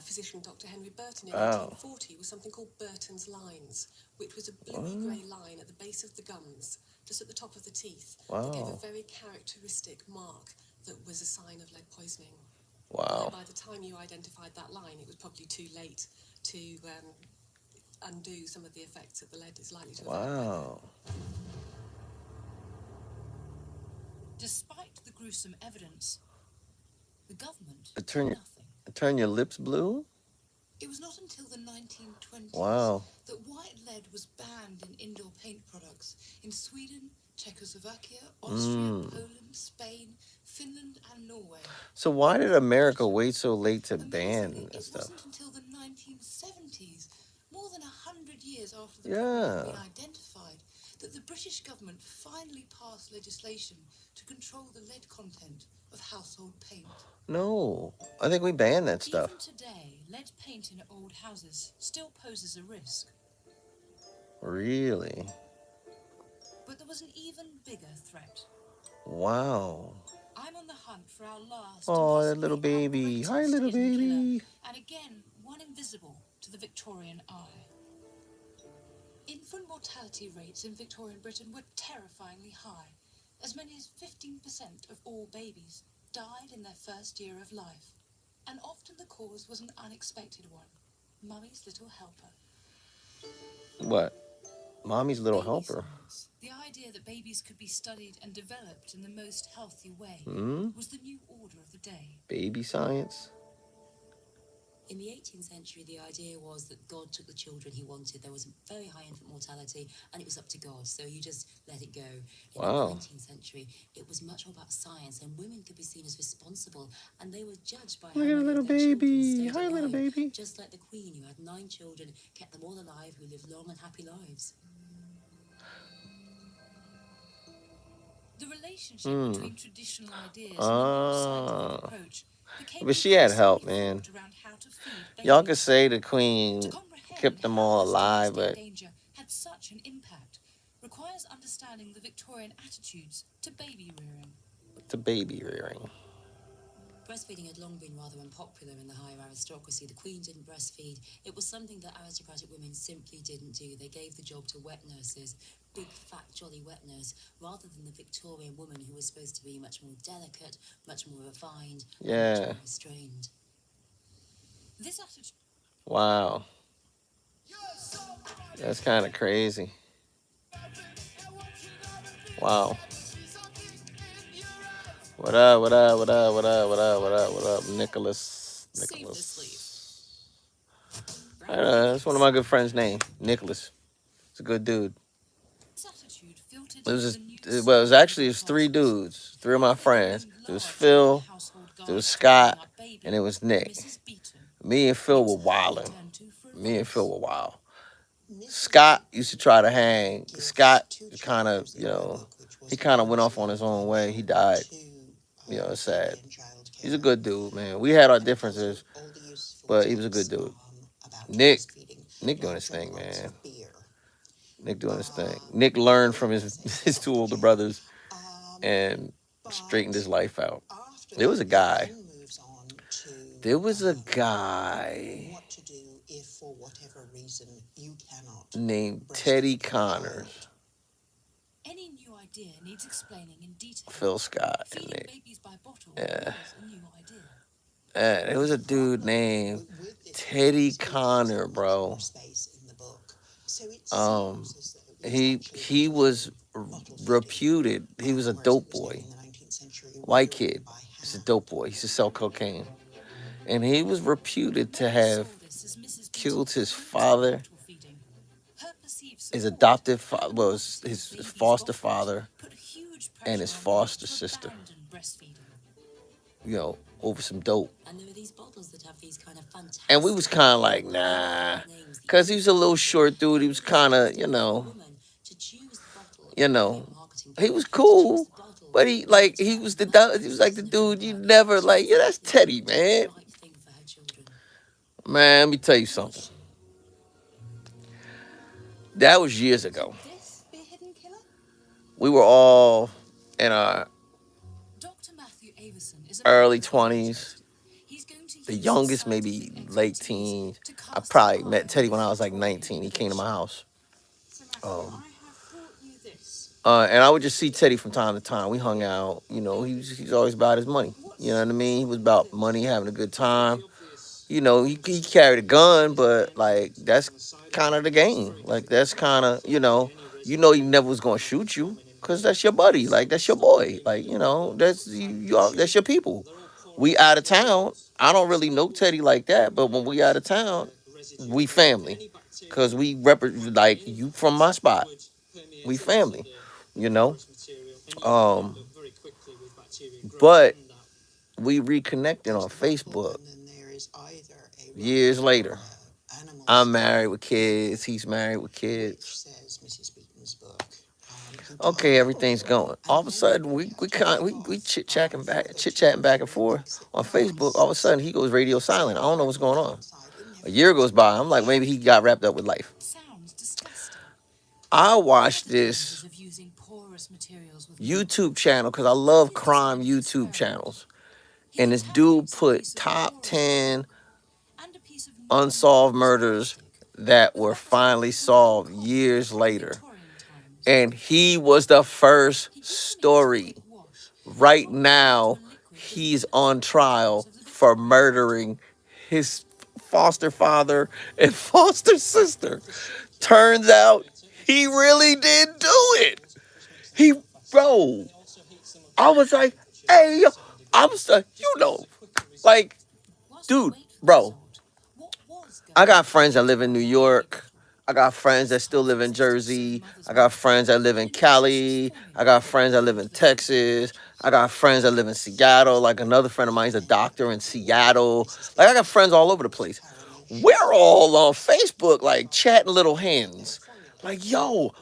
physician Dr. Henry Burton in Wow. 1840 was something called Burton's lines, which was a bluey-grey line at the base of the gums, just at the top of the teeth, that gave a Wow. very characteristic mark that was a sign of lead poisoning. Wow. By the time you identified that line, it was probably too late to undo some of the effects that the lead is likely to have had. Wow. Despite the gruesome evidence, the government did Turn nothing. your lips blue? It was not until the 1920s Wow. that white lead was banned in indoor paint products in Sweden, Czechoslovakia, Austria, Poland, Spain, Finland, and Norway. So why did America wait so late to ban this It stuff? wasn't until the 1970s, more than 100 years after the Yeah. problem had been identified, that the British government finally passed legislation to control the lead content of household paint. No, I think we banned that stuff. Even today, lead paint in old houses still poses a risk. Really? But there was an even bigger threat. Wow. I'm on the hunt for our last. Oh, that little baby. Hi, little baby. Killer, and again, one invisible to the Victorian eye. Infant mortality rates in Victorian Britain were terrifyingly high. As many as 15% of all babies died in their first year of life. And often the cause was an unexpected one. Mummy's little helper. What? Mommy's little Baby helper. science, the idea that babies could be studied and developed in the most healthy way, was the new order of the day. Baby science? In the 18th century, the idea was that God took the children he wanted. There was very high infant mortality, and it was up to God, so you just let it go. In the 19th century, it was much more about science, and women could be seen as responsible, and they were judged by how many little of their children baby. stayed Hi, little alive. baby. Just like the Queen, who had 9 children, kept them all alive, who lived long and happy lives. The relationship between traditional ideas and the more scientific approach became. But she had help, man. Y'all could say the Queen kept them all alive, but danger had such an impact requires understanding the Victorian attitudes to baby rearing. Breastfeeding had long been rather unpopular in the higher aristocracy. The Queen didn't breastfeed. It was something that aristocratic women simply didn't do. They gave the job to wet nurses, big, fat, jolly wet nurse, rather than the Victorian woman who was supposed to be much more delicate, much more refined, much more restrained. This attitude. Wow. That's kind of crazy. Wow. What up, what up, what up, what up, what up, what up, what up, Nicholas? That's one of my good friends' name, Nicholas. It's a good dude. It was actually 3 dudes, 3 of my friends. It was Phil, it was Scott, and it was Nick. Me and Phil were wildin'. Scott used to try to hang. Scott kind of, he kind of went off on his own way. He died. It's sad. He's a good dude, man. We had our differences, but he was a good dude. Nick doing his thing, man. Nick learned from his 2 older brothers and straightened his life out. There was a guy named Teddy Connors. Any new idea needs explaining in detail. Phil Scott and Nick. Babies by bottle is a new idea. There was a dude named Teddy Connor, bro. He was reputed. He was a dope boy. White kid. He's a dope boy. He used to sell cocaine. And he was reputed to have killed his father, his adoptive father, well, his foster father, and his foster sister. Over some dope. And there were these bottles that have these kind of fantastic... And we was kind of like, nah. Because he was a little short dude. He was kind of, he was cool. But he like the dude you never like, yeah, that's Teddy, man. Man, let me tell you something. That was years ago. We were all in our early 20s. The use youngest, scientific maybe late expertise teens. to I cast an probably eye met on Teddy when the I was like Victorian 19. He came to my innovation. house. So, Matthew, Um, I have brought you this. and I would just see Teddy from time to time. We hung out. You know, he's always about his money. You know what I mean? He was about money, having a good time. You know, he carried a gun, but like that's kind of the game. Like that's kind of he never was gonna shoot you because that's your buddy. Like that's your boy. Like that's that's your people. We out of town. I don't really know Teddy like that, but when we out of town, we family. Cause we represent like you from my spot. We family. You know. Um, but we reconnected on Facebook years later. I'm married with kids. He's married with kids. Okay, everything's going. All of a sudden, we chit chatting back and forth on Facebook. All of a sudden, he goes radio silent. I don't know what's going on. A year goes by. I'm like, maybe he got wrapped up with life. Sounds disgusting. I What watched are the dangers this of using porous materials with YouTube channel because I love crime YouTube channels, He and this interrogates dude the put use of top porous 10 and a piece of unsolved non-porous murders plastic that with were bacteria finally from Little solved Cork years from later. Victorian times. And he was the first He gives them a heat story. quick wash Right before putting into now, a liquid that he's mimics on the properties trial of the for Victorian water. murdering his foster father and foster sister. Turns out he really did do it. He, bro, I was like, hey, I'm so, like, Whilst we dude, wait for the bro, result, what was I going got on friends that live in in New the Victorian York. wardrobe? I got friends that This still half live in existed so the Jersey. mothers I got wouldn't friends that live in put a nutritious Cali. I formula got friends that live in into the food. Texas. I got friends that live in Seattle. Like another friend of mine is a doctor in Seattle. Like I got friends all over the place. We're all on Facebook, like chatting little hands. Like, yo,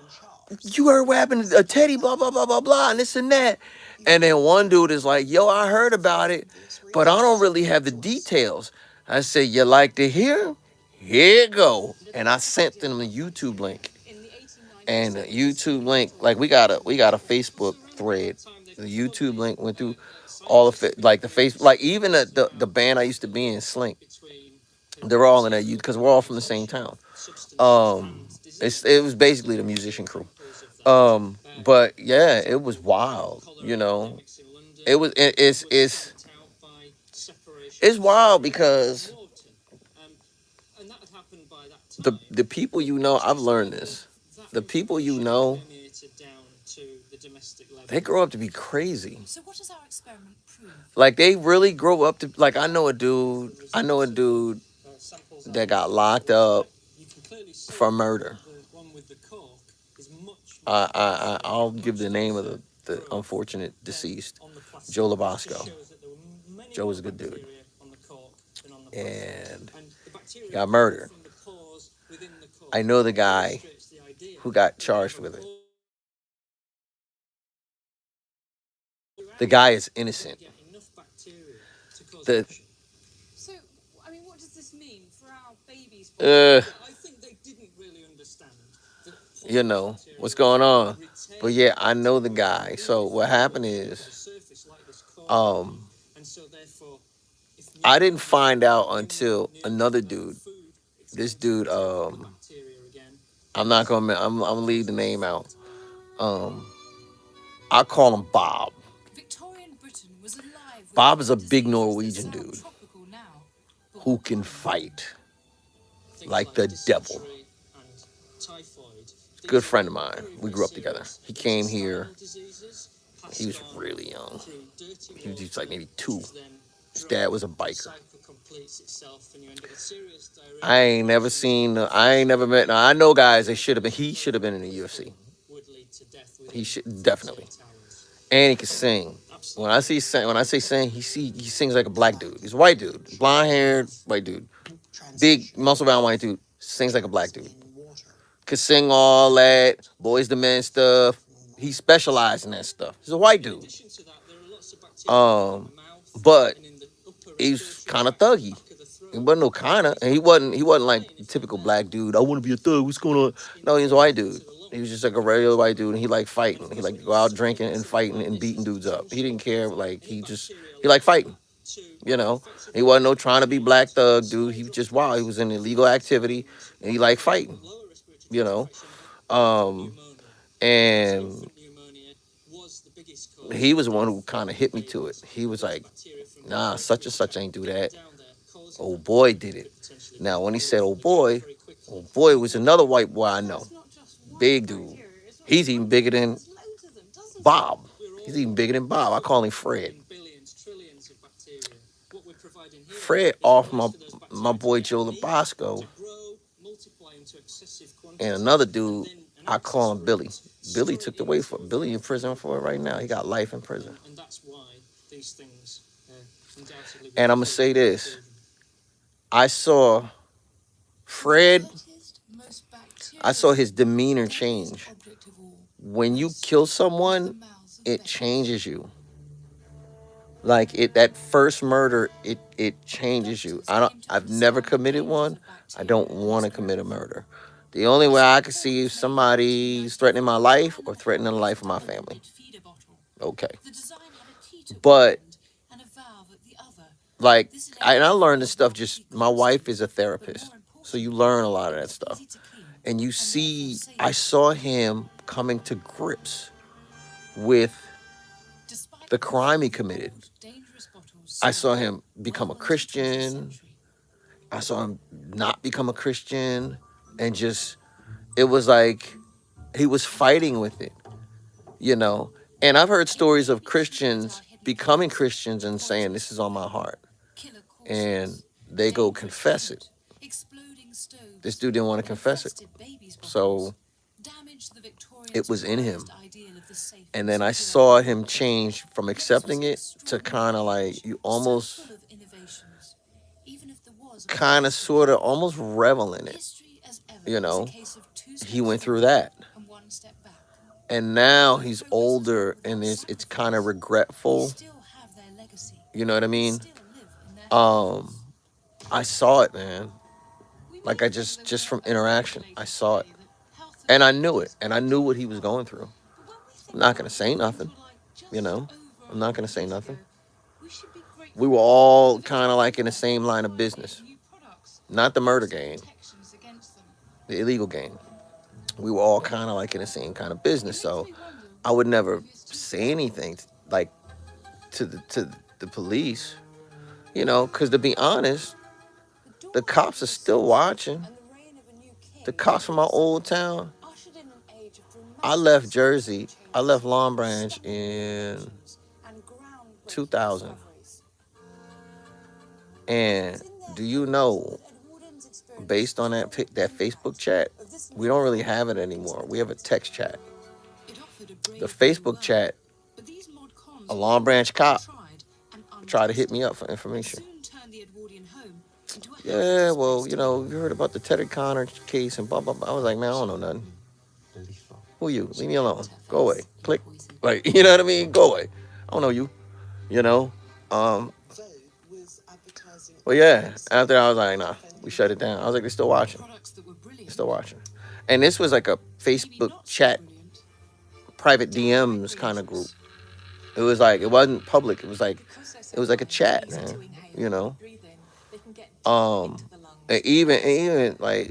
you heard what happened to Teddy, blah, blah, blah, blah, blah, and this and that. And then one dude is like, yo, I heard about it, but I don't really have the details. I said, you like to hear? Here you go. And I sent them the YouTube link. In the 1890s, And the YouTube link, like we got a Facebook thread. The YouTube link went through all of it, like the face, like even the band I used to be in, Slink. They're all in that youth because we're all from the same town. It was basically the musician crew. But yeah, it was wild. It's wild because the people I've learned this. The people they grow up to be crazy. So what does our experiment prove? Like they really grow up to like I know a dude that got locked up for murder. I'll give the name of the unfortunate deceased, Joe Labasco. Joe was a good dude, and he got murdered. I know the guy who got charged with it. The guy is innocent. The So, I mean, what does this mean for our babies? uh, what's going on. But yeah, I know the guy. So what happened is, um, I didn't find out until another dude. This dude, I'm not gonna. I'm gonna leave the name out. Um, I call him Bob. Victorian Britain was alive with Bob is a common big diseases that Norwegian sound dude tropical now, but who were can common then. fight like the devil. Good friend of mine. We grew up together. He came here. He was really young. He was just like maybe 2. His dad was a biker. I ain't never met. Now I know guys. He should have been in the UFC. He should definitely. And he can sing. When I say sing, he sings like a black dude. He's a white dude, blonde haired white dude, big muscle bound white dude. Sings like a black dude. Could sing all that boys to men stuff. He specialized in that stuff. He's a white dude. But he's kind of thuggy. He wasn't no kind of, and he wasn't like the typical black dude. I want to be a thug. What's going on? No, he's a white dude. He was just like a regular white dude, and he liked fighting. He liked to go out drinking and fighting and beating dudes up. He didn't care. Like he liked fighting. You know, he wasn't no trying to be black thug dude. He was just wild. He was in illegal activity and he liked fighting. You know, um, and he was the one who kind of hit me to it. He was like, "Nah, such and such ain't do that. Old boy did it." Now, when he said old boy was another white boy I know, It's not just one big dude. bacteria, it's not He's just even one bigger thing, than there's loads of them, dozens of Bob. them. He's even bigger than Bob. I call him Fred. Fred off my boy Joe Labasco and another dude. I call him Billy. Billy took the way for Billy in prison for it right now. He got life in prison. And I'm gonna say this: I saw Fred. I saw his demeanor change. When you kill someone, it changes you. Like it, that first murder, it changes you. I've never committed one. I don't want to commit a murder. The only way I can see if somebody's threatening my life or threatening the life of my family. Okay. But like, and I learned this stuff. Just my wife is a therapist, so you learn a lot of that stuff. And you see, I saw him coming to grips with the crime he committed. I saw him become a Christian. I saw him not become a Christian. And just, it was like he was fighting with it, you know? And I've heard stories of Christians becoming Christians and saying, "This is on my heart." And they go confess it. This dude didn't want to confess it. So it was in him. And then I saw him change from accepting it to kind of like, you almost kind of sort of almost revel in it. You know, he went through that. And now he's older and it's kind of regretful. You know what I mean? Um, I saw it, man. Like I just from interaction, I saw it. And I knew it. And I knew what he was going through. I'm not gonna say nothing, you know. I'm not gonna say nothing. We were all kind of like in the same line of business. Not the murder game, the illegal game. We were all kind of like in the same kind of business. So I would never say anything like to the police, you know, because to be honest, the cops are still watching. The cops from my old town. I left Jersey. I left Long Branch in 2000. And do you know, based on that Facebook chat, we don't really have it anymore. We have a text chat. The Facebook chat, a Long Branch cop tried to hit me up for information. Yeah, well, you know, you heard about the Teddy Connor case and blah, blah, blah. I was like, man, I don't know nothing. Who are you? Leave me alone. Go away. Click. Like, you know what I mean? Go away. I don't know you. You know? Well, yeah. After I was like, nah, we shut it down. I was like, they're still watching. They're still watching. And this was like a Facebook chat, private DMs kind of group. It was like, it wasn't public. It was like a chat, man. You know? And even like,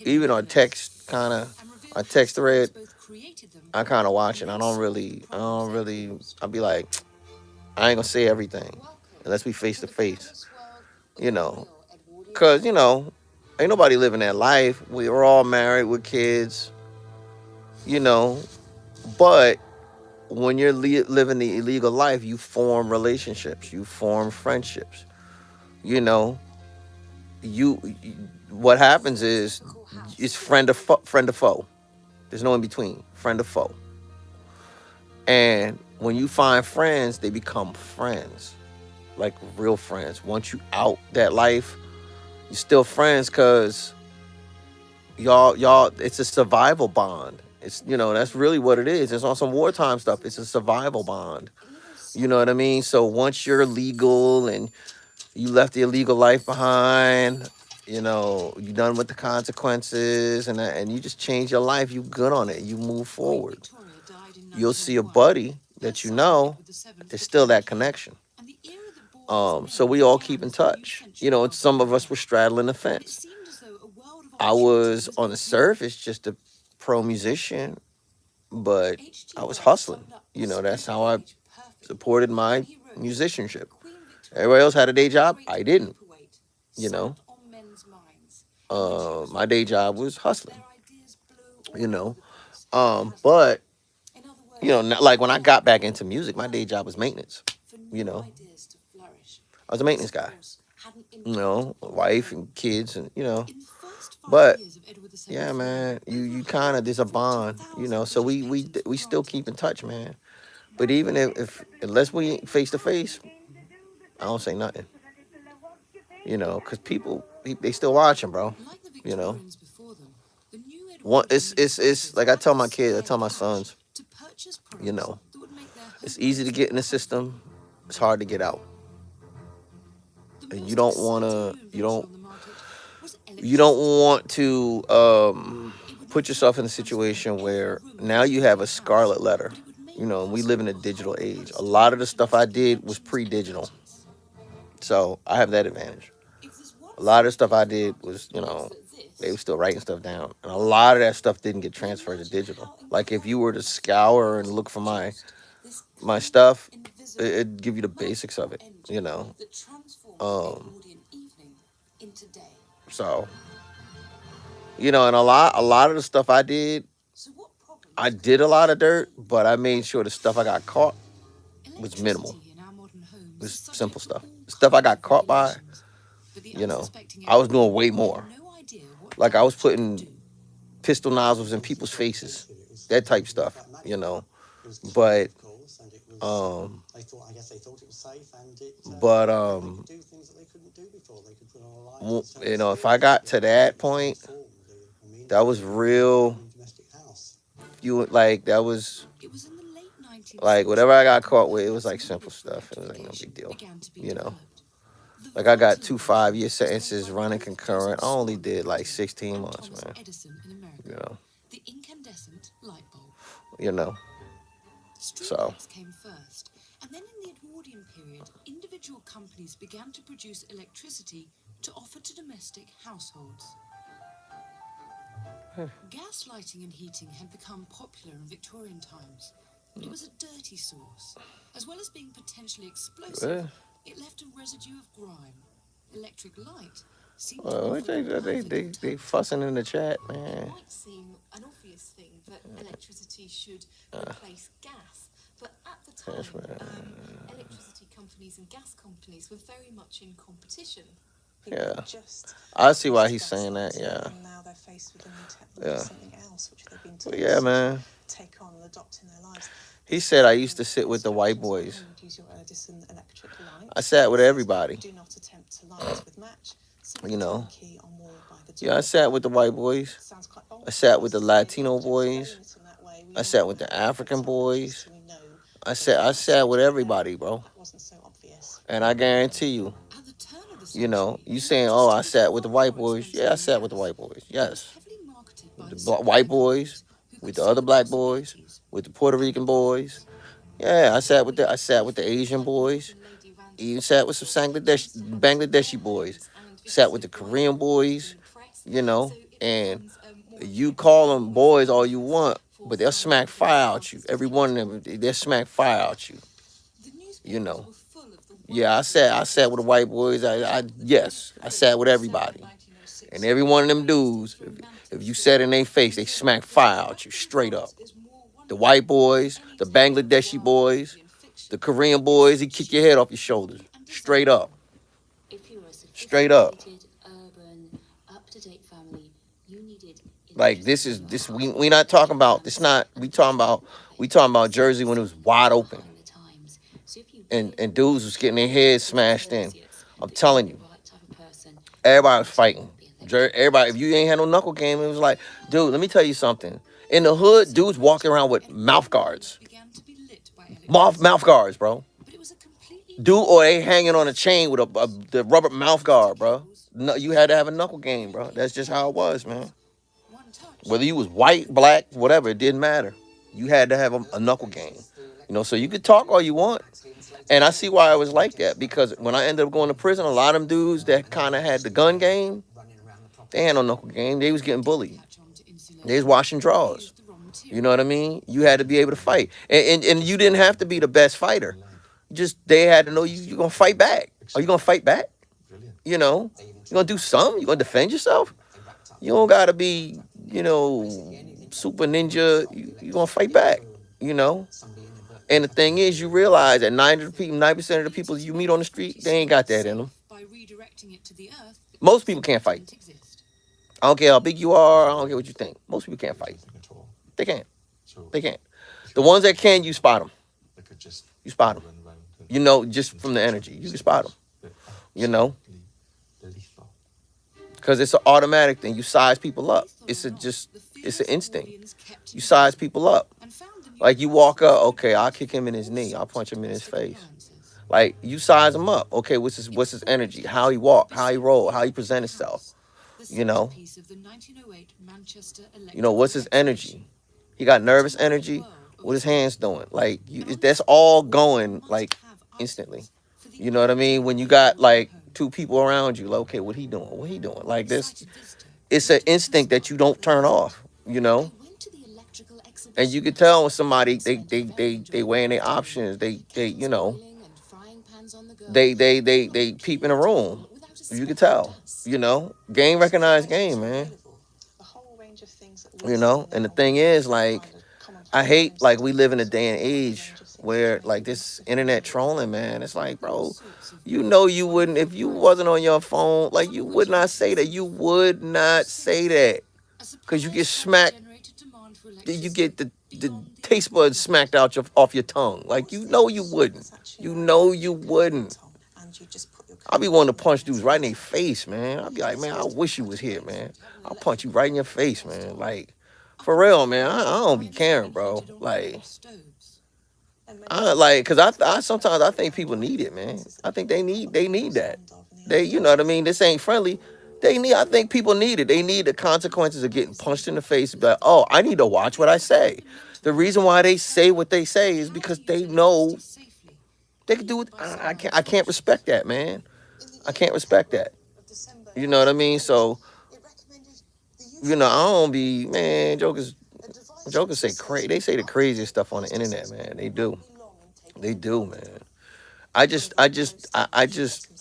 even on text kind of, on text thread, I kind of watch it. I don't really, I'll be like, I ain't gonna say everything unless we face to face, you know, cause you know, ain't nobody living that life. We're all married with kids, you know, but when you're living the illegal life, you form relationships, you form friendships, you know, you what happens is it's friend to foe. There's no in between, friend to foe. And when you find friends, they become friends, like real friends. Once you out that life, you're still friends because y'all, it's a survival bond. It's, you know, that's really what it is. It's on some wartime stuff. It's a survival bond. You know what I mean? So once you're legal and you left the illegal life behind, you know, you done with the consequences and that, and you just change your life. You good on it. You move forward. You'll see a buddy that you know, there's still that connection. So we all keep in touch. You know, and some of us were straddling the fence. I was on the surface just a pro musician, but I was hustling. You know, that's how I supported my musicianship. Everybody else had a day job. I didn't. You know, my day job was hustling. You know, but you know, not, like when I got back into music, my day job was maintenance. You know, I was a maintenance guy. You know, wife and kids, and you know, but yeah, man, you kind of there's a bond. You know, so we still keep in touch, man. But even if unless we face to face, I don't say nothing. You know, because people they still watching, bro. You know, one it's like I tell my kids, I tell my sons, you know, it's easy to get in the system, it's hard to get out, and you don't want to put yourself in a situation where now you have a scarlet letter. You know, we live in a digital age. A lot of the stuff I did was pre-digital, so I have that advantage. A lot of the stuff I did was, you know, they were still writing stuff down, and a lot of that stuff didn't get transferred to digital. Like if you were to scour and look for my stuff, it'd give you the basics of it. You know, um, so you know, and a lot of the stuff I did a lot of dirt, but I made sure the stuff I got caught was minimal. It was simple stuff. The stuff I got caught by, you know, I was doing way more. Like I was putting pistol nozzles in people's faces, that type stuff, you know. But but you know, if I got to that point, that was real. You like that was like whatever I got caught with. It was like simple stuff. It was like no big deal, you know. Like I got 2 5-year sentences running concurrent. I only did like 16 months, man. You know. You know. So. Came first, and then in the Edwardian period, individual companies began to produce electricity to offer to domestic households. Gas lighting and heating had become popular in Victorian times. It was a dirty source. As well as being potentially explosive, it left a residue of grime. Electric light seemed to They fussing in the chat, man. It might seem an obvious thing that electricity should replace gas, but at the time, electricity companies and gas companies were very much in competition. Yeah, I see why he's saying that. Yeah. And now they're faced with a new technology, something else which they've been told yeah, man. to take on and adopt in their lives. He said I used to sit with the white boys. Use your Edison electric light. I sat with everybody. Do not attempt to light with match. You know. Key on wall by the Yeah, I sat with the white boys. Sounds quite bold. I sat with the Latino boys. I sat with the African boys. I sat with everybody, bro. That wasn't so obvious. And I guarantee you, you know, you saying, oh, I sat with the white boys. Yeah, I sat with the white boys. Yes. The white boys, with the other black boys, with the Puerto Rican boys. Yeah, I sat with the Asian boys. Even sat with some Bangladeshi boys. Sat with the Korean boys, you know, and you call them boys all you want, but they'll smack fire out you. Every one of them, they'll smack fire out you. You know. Yeah, I sat with the white boys. Yes, I sat with everybody. And every one of them dudes, if you sat in their face, they smack fire out you straight up. The white boys, the Bangladeshi boys, the Korean boys, he kick your head off your shoulders. Straight up. Straight up. Urban, up-to-date family, you needed like we not talking about this not we talking about Jersey when it was wide open. And dudes was getting their heads smashed in. I'm telling you. Everybody was fighting. Everybody, if you ain't had no knuckle game, it was like, dude, let me tell you something. In the hood, dudes walking around with mouth guards. Mouth guards, bro. Dude, or they hanging on a chain with the rubber mouth guard, bro. No, you had to have a knuckle game, bro. That's just how it was, man. Whether you was white, black, whatever, it didn't matter. You had to have a knuckle game. You know, so you could talk all you want. And I see why it was like that, because when I ended up going to prison, a lot of them dudes that kind of had the gun game, they had no knuckle game. They was getting bullied. They was washing drawers. You know what I mean? You had to be able to fight, and you didn't have to be the best fighter. Just they had to know you gonna fight back. Are you gonna fight back? You know, you gonna do something. You gonna defend yourself. You don't gotta be, super ninja. You gonna fight back. You know. And the thing is, you realize that 90% of the people you meet on the street, they ain't got that in them. Most people can't fight. I don't care how big you are. I don't care what you think. Most people can't fight. They can't. They can't. The ones that can, you spot them. You spot them. Just from the energy, you can spot them. Because it's an automatic thing. You size people up. It's an instinct. You size people up. Like you walk up, okay, I'll kick him in his knee. I'll punch him in his face. Like you size him up. Okay, what's his energy? How he walk? How he roll? How he present himself? What's his energy? He got nervous energy. What his hands doing? Like that's all going like instantly. You know what I mean? When you got like two people around you, like, okay, what he doing? What he doing? Like this, it's an instinct that you don't turn off. And you can tell when somebody they weighing their options. They peep in a room. You can tell. Game recognized game, man. And the thing is, like, I hate like we live in a day and age where like this internet trolling, man. It's like, bro, you wouldn't, if you wasn't on your phone, like you would not say that. You would not say that, because you get smacked. You get the taste buds smacked out off your tongue. Like you wouldn't. You wouldn't. I'll be wanting to punch dudes right in their face, man. I'll be like, man, I wish you was here, man. I'll punch you right in your face, man. Like, for real, man. I don't be caring, bro. Like, cause I sometimes I think people need it, man. I think they need that. You know what I mean? This ain't friendly. I think people need it. They need the consequences of getting punched in the face. But oh, I need to watch what I say. The reason why they say what they say is because they know they can do it. I can't respect that, man. I can't respect that. You know what I mean? So, I don't be, man, jokers say crazy. They say the craziest stuff on the internet, man. They do, man. I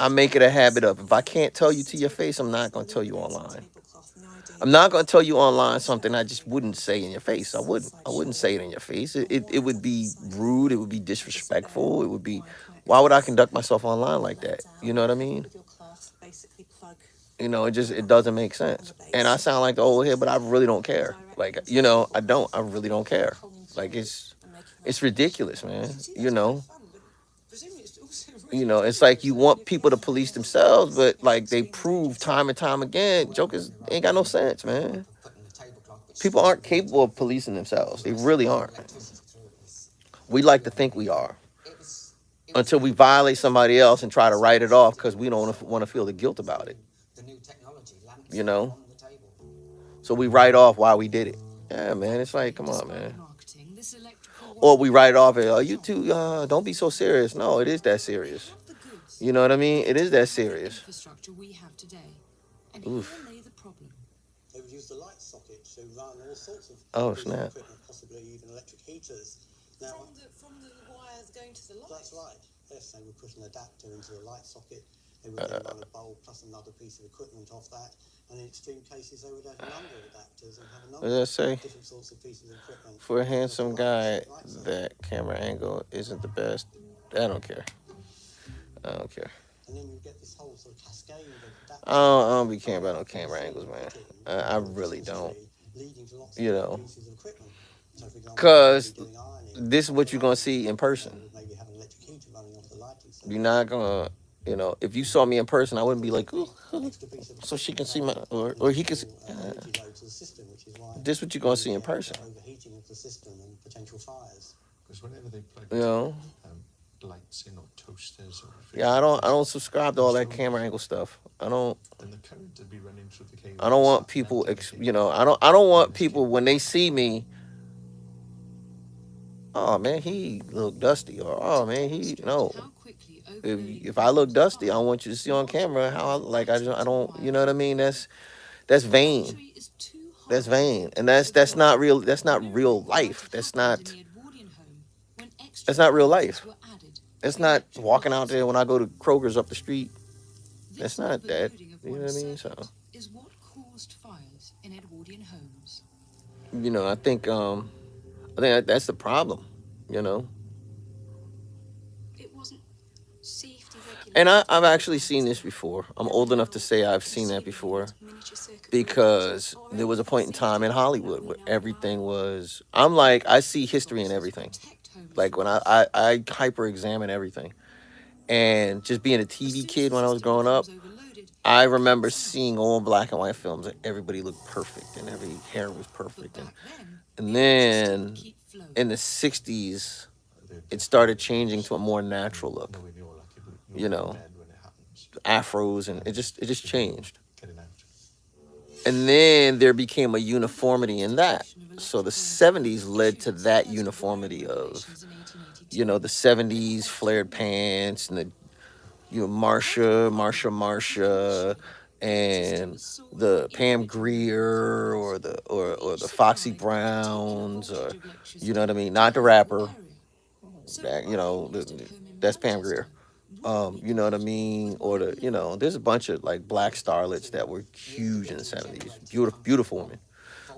make it a habit of, if I can't tell you to your face, I'm not gonna tell you online. I'm not gonna tell you online something I just wouldn't say in your face. I wouldn't say it in your face. It would be rude. It would be disrespectful. It would be, why would I conduct myself online like that? You know what I mean? It doesn't make sense. And I sound like the old head, but I really don't care. Like, I really don't care. Like, it's ridiculous, man. It's like you want people to police themselves, but like they prove time and time again, jokers ain't got no sense, man. People aren't capable of policing themselves. They really aren't. We like to think we are, until we violate somebody else and try to write it off because we don't want to feel the guilt about it. So we write off why we did it. Yeah, man. It's like, come on, man. Or we write off, oh, you two, don't be so serious. No, it is that serious. You know what I mean? It is that serious. Oof. They would use the light socket to run all sorts of snap. equipment, possibly even electric heaters. Now, From the wires going to the light? That's right. Yes, they would put an adapter into the light socket. They would then run a bulb plus another piece of equipment off that. And in extreme cases, they would have a number of adapters and have a number of different sorts of pieces of equipment. For a handsome guy, that camera angle isn't the best. I don't care. And then you get this whole sort of cascade of adapters. I don't be caring about no camera angles, man. I really don't. Because this is what you're going to see in person. You're not going to, if you saw me in person, I wouldn't be like, ooh, so she can see my, or he can see. This is what you're going to see in person. Lights in or toasters or yeah, I don't subscribe to all that camera angle stuff. I don't want people I don't want people when they see me oh man, he look dusty, or oh man, he no. How quickly If overloading if I look becomes dusty, I fine want you to see on once camera how I requires look like. I don't, absolute you know what I mean? violence. That's vain. Luxury is too That's hard to vain, get and because of that's not wealth, real. That's not real mirroring what might life. have That's happened in not. the Edwardian home when extra That's not real appliances life. were added That's to not electric walking out lights. there when I go to Kroger's up the street. That's This not that. overloading of You know one what I mean? So, circuit is what caused fires in Edwardian homes. I think that's the problem. You know, It wasn't safety and regulated I've in the actually seen past. this before. I'm There were old enough to no say I've seen that consumer before unit miniature circuit breakers because or there was a anything point in time in safety like that Hollywood we where know everything now. was. I'm like, I see Electric history in boxes everything. protect homes Like from when this. I hyper examine everything, and just being a As TV soon as kid the when I was system growing up, becomes overloaded, I it remember cuts out. seeing all black and white films and everybody looked perfect and every hair was But perfect, back then, and the electricity would then keep flowing. in the 60s They're it definitely started changing to a more natural look, nowhere near like it, you nowhere in know, bed when it happens. afros, and And it just the people changed. getting out. And then there became a With the uniformity in that. institution of So the electrical 70s independent led to tubes that as per the wiring uniformity of, regulations in 1882, the they 70s often flared meant pants and the, part of Marsha, one Marsha, within the Marsha, machine. Electricity and was sold by the Pam individual wire Greer companies, or the and or each the Foxy supplied a particular Browns, or voltage of you know what electricity I mean, to not the the local rapper. area. So That I used at home in that's Pam Greer. Manchester wouldn't be You know what I compatible mean, with or my the living room. there's a bunch of like black starlets that were You are huge in the getting 70s, generated beautiful, beautiful women.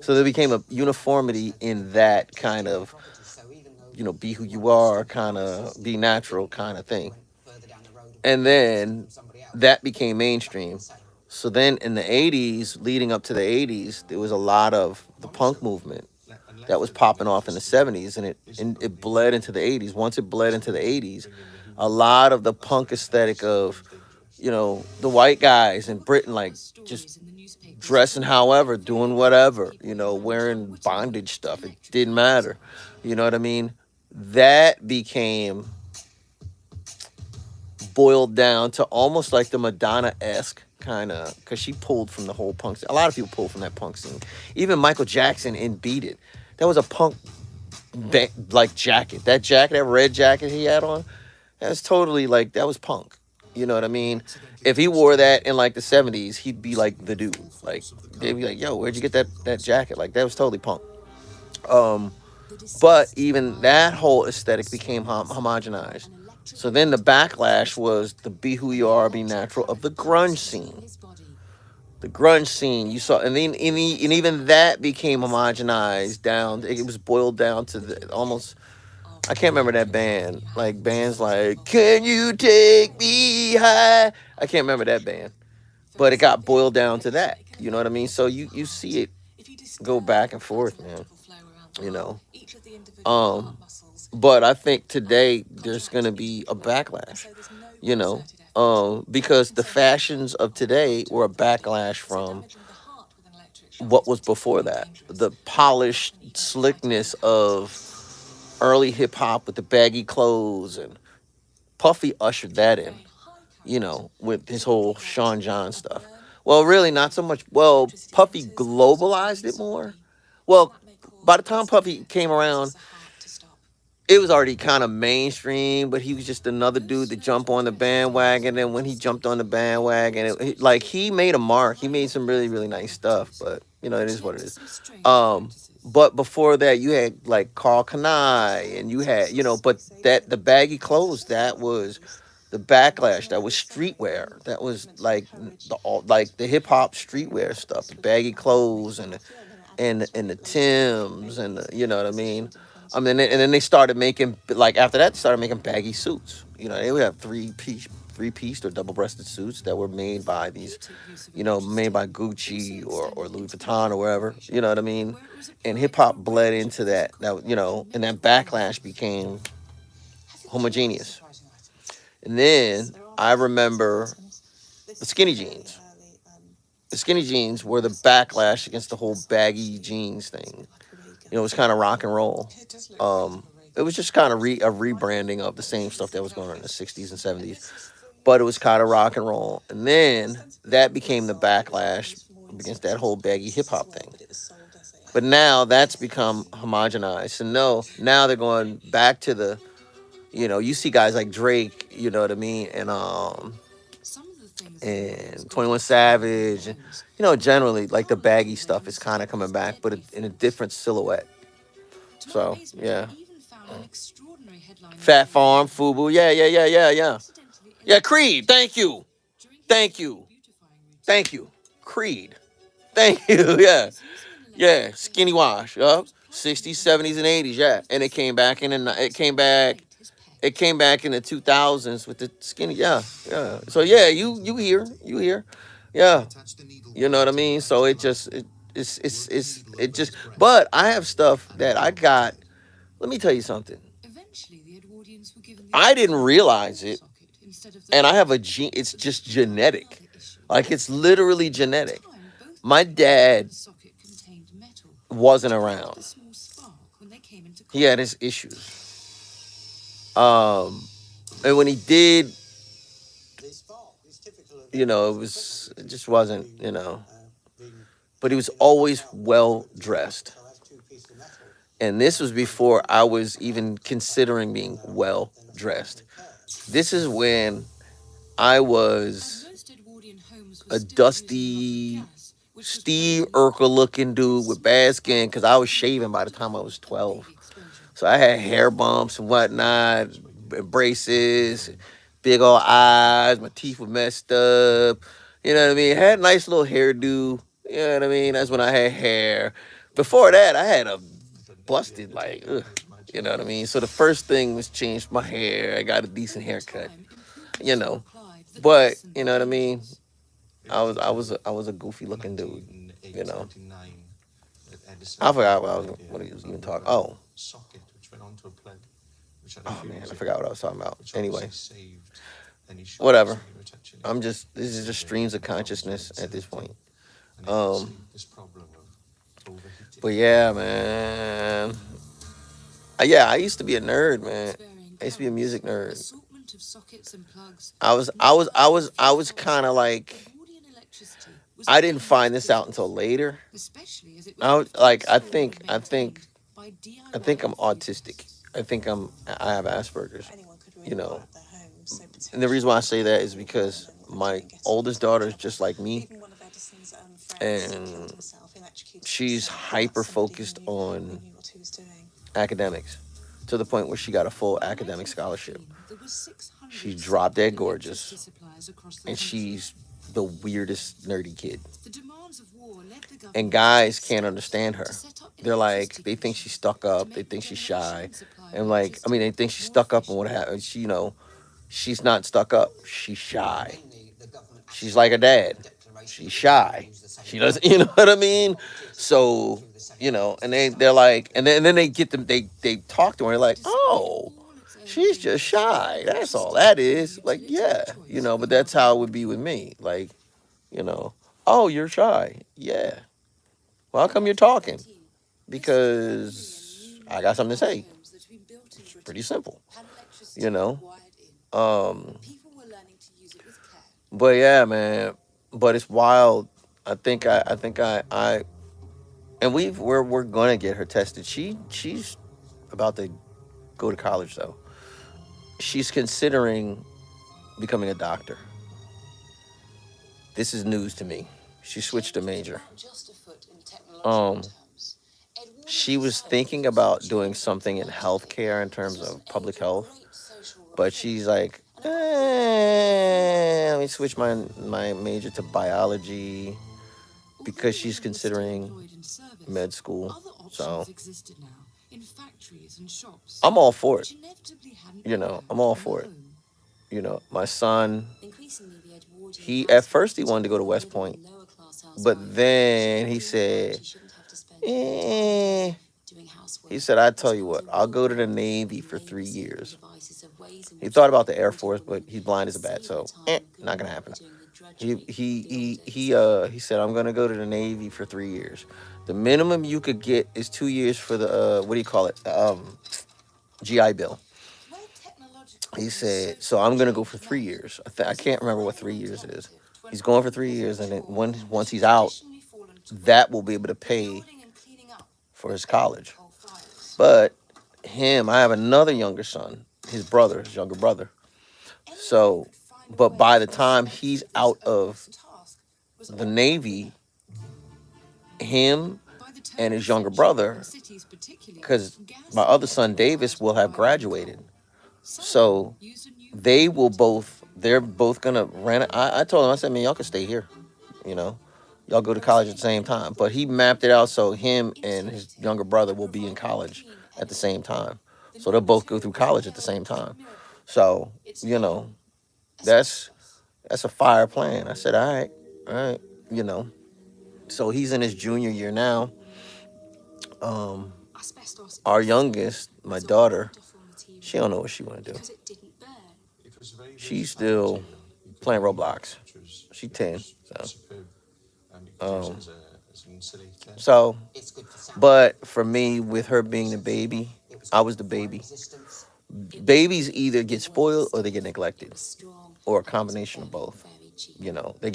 So there became voltage a uniformity and in current that kind in the of, property. So even though be who you you might be are, stopping kind by a of be system, natural you kind of you thing. went further down the road and And bought electricity then from somebody else, that became it's exactly the mainstream. same. So then in the 80s, leading up to the 80s, there was a lot of the punk Also, movement that unless was they're doing popping off in the electricity, 70s, and isn't it only bled into the 80s. Once it bled it's into not the only 80s, bringing the a Hoover lot of the bus punk around the aesthetic house of, being dangerous. the white guys There in were Britain, like countless just stories in the newspapers of dressing the many however, doing very wealthy whatever, people who managed wearing unwittingly bondage to stuff. It didn't electrify matter. themselves. You know what I mean? That became boiled down to almost like the Madonna esque kind of, because she pulled from the whole punk scene. A lot of people pulled from that punk scene. Even Michael Jackson in Beat It. That was a punk like jacket. That jacket, that red jacket he had on, that's totally like, that was punk. You know what I mean? If he wore that in like the 70s, he'd be like the dude. Like they'd be like, "Yo, where'd you get that jacket?" Like that was totally punk. Um, The but deceased even died that from whole a aesthetic became serious homogenized. an electric So then the current was backlash was the transmitted, be who and you the are, be electric natural of the current grunge passed through scene. his body. The grunge scene, you saw, and then and even that became homogenized down. It was boiled down to Would you the rather, almost. I after can't remember that electricity band. had Like its bands time, like "Can You Take Me High?" I can't remember that band, but it Firstly, got boiled down to that. electricity can You know what I affect the mean? So soul's you heart. see it If you go disturb back or and cut forth, man. electrical flow around the You heart, know. each of the individual heart Um, muscles but I can think today there's contract gonna into be the a flow, and backlash. so there's no You know, concerted effort. because And the so therefore, fashions of a blow today to were a the body, backlash so from damaging the heart with an electric shock what is was before particularly that. dangerous, The and it can polished often even excite a slickness young heart. of early hip hop with the baggy clothes, and Puffy A ushered that given in, very high current with his whole typically led Sean John a stuff. burn Well, or a really not so fire. much. Well, Electricity Puffy enters and out of the globalized it user's more. body, and Well, that may by cause the time lasting Puffy effects came that causes around, the heart to stop. it was already kind of mainstream, but he was just another Those dude that slow jumped to on the address details bandwagon. of And when he electricity jumped on the may bandwagon, cause great like fear, he made a and mark. He made some high-level really, really feeling nice stuff, properties, but it which is what led it to is. some strange practices. But before that, you had like Carl Kanai, and you had, but that the baggy clothes, that was the backlash. That was streetwear. That was like like the hip hop streetwear stuff, the baggy clothes and the Tims and you know what I mean. I mean, and then they started making, like, after that, they started making baggy suits. They would have three piece or double breasted suits that were made The by these, therapeutic use of made electricity by also Gucci or extended Louis into Vuitton or medical wherever. You know operations, what I mean? where it was And hip applied for hop a bled range of into that. physical That and and that mental backlash ailments. became Have you got any other homogeneous. surprising items? And Yes, then there are I some surprising remember items. This the is a skinny fairly jeans. early The skinny jeans were the investigation backlash of against the electric whole baggy massage. jeans It's a thing. bit like a ray It gun. was kind of rock and roll. It does look a bit like a ray It gun. was just kind of a rebranding of the same stuff that was going on in the 60s and 70s, but it was kind of rock and roll. And then that became the backlash against that whole baggy hip hop thing. But now that's become homogenized. So no, now they're going back to the, you see guys like Drake, you know what I mean, Some of the things and 21 Savage, generally like the baggy stuff is kind of coming back, but in a different silhouette. To my So amazement, yeah, I even found an extraordinary headline Fat interview Farm, with him, Fubu, yeah. accidentally Yeah, electrocuted Creed, thank you. during his Thank facial you. beautifying routine. Thank you. Creed. Thank you. Yeah. He was using an Yeah. electric Skinny razor, wash. which Yup. was plunged 60s, into 70s, and 80s. Yeah. And it came back it came back. It came back in the 2000s with the skinny. Yeah. Yeah. So yeah, you hear. You hear. Yeah. You know what I mean? So it just it just but I have stuff that I got. Let me tell you something. Eventually, the Edwardians were given the I didn't option realize of a it. socket instead of the And I have right. a gene. It's But just this became genetic. another issue. Like it's literally At the genetic. time, both My believed dad the socket contained metal, wasn't which around. created a small spark when they came into He had contact. his issues. And when he did, The spark is typical of it just wasn't, being but he was always well dressed. so as two pieces of metal. And this was before I was even considering being well dressed. This is when I As was most Edwardian homes were a still dusty using mottled gas, which was Steve present in Urkel looking dude with bad small skin because sparks I was shaving by the time I was and 12. baby exposure. So I had hair bumps and whatnot, braces, big old eyes. My teeth were messed up. You know what I mean? Had a nice little hairdo. You know what I mean? That's when I had hair. Before that, I had a busted, like, ugh, you know what I mean? So the first thing was change my hair. I got a decent Over haircut, time, you improvements were know. applied that But lessened you the know what I mean? dangers. I was a goofy looking dude, you know. 1929 that Edison I forgot had what the he was idea even of talking. a Oh, socket which went onto a plug, which had a oh man, fuse I in forgot it, what I was talking about. which Anyway, obviously saved any shocks whatever. when you were touching it. This is just So streams of the problems consciousness with at this point. and it Um, saved this problem of overheating. but yeah, man. Yeah, I used to be a nerd, man. Varying I used to be a music currents, nerd. assortment of sockets and plugs, I was kind of like, Edwardian electricity was I didn't aimed find at this out business, until later. especially as it was I was often like, installed and maintained by I think I'm DIY autistic. enthusiasts. I think I have Asperger's. Anyone could You really know, wire up their home, so and the reason why I say that is potentially because anyone could my get oldest into daughter is trouble. just like me, Even one of Edison's friends and killed himself, electrocuted she's himself. hyper That's somebody focused who on knew what he was doing. academics, to the point where she got a full By academic scholarship. 1915, there were 600 She's drop dead separate gorgeous, electricity suppliers across the and country. she's the weirdest nerdy kid. The demands of war led the government And to guys take can't steps understand her. to set up They're like, electricity they think she's commissions stuck to up. make They the think she's generation shy. and supply of And like, I mean, they think she's more stuck up and what efficient. happened. She, she's not stuck up. She's shy. She's like a dad. She's shy. She doesn't, you know what I mean? So, and they're like, and then they get them, they talk to her like, oh, she's just shy. That's all that is. Like, yeah, but that's how it would be with me. Like, oh, you're shy. Yeah. Well, how come you're talking? Because I got something to say. It's pretty simple, you know. People were learning to use it with care. But yeah, man. But it's wild. I think I and we're gonna get her tested. She's about to go to college though. She's considering becoming a doctor. This is news to me. She switched a major. Um, she was thinking about doing something in healthcare in terms of public health, but she's like, let me switch my major to biology because she's considering med school. So I'm all for it. I'm all for it. My son, he at first he wanted to go to West Point, but then he said, eh. He said, I tell you what, I'll go to the Navy for 3 years. He thought about the Air Force, but he's blind as a bat, so not gonna happen. He said, I'm gonna go to the Navy for 3 years. The minimum you could get is 2 years for the what do you call it? GI Bill. He said, so I'm gonna go for 3 years. I can't remember what 3 years is. He's going for 3 years, and then once he's out, that will be able to pay for his college. But I have another younger son, his younger brother. So, but by the time he's out of the Navy, him and his younger brother, because my other son Davis will have graduated, so they're both gonna rent. I told him, I said, man, y'all can stay here, you know, y'all go to college at the same time. But he mapped it out so him and his younger brother will be in college at the same time, so they'll both go through college at the same time. So, you know, that's a fire plan. I said, all right, you know. So he's in his junior year now. Um, our youngest, my daughter, she don't know what she want to do. It was a very She's versatile still material. You could playing use it, Roblox. which was She's which 10, was so superb. You could use it um, as an insulator. so. It's good for sound. But for me, with her being the baby, It was I good was for the fire baby. resistance. Babies either get spoiled or they get neglected, Strong, or a and it was combination of very, both. very cheap. You know, they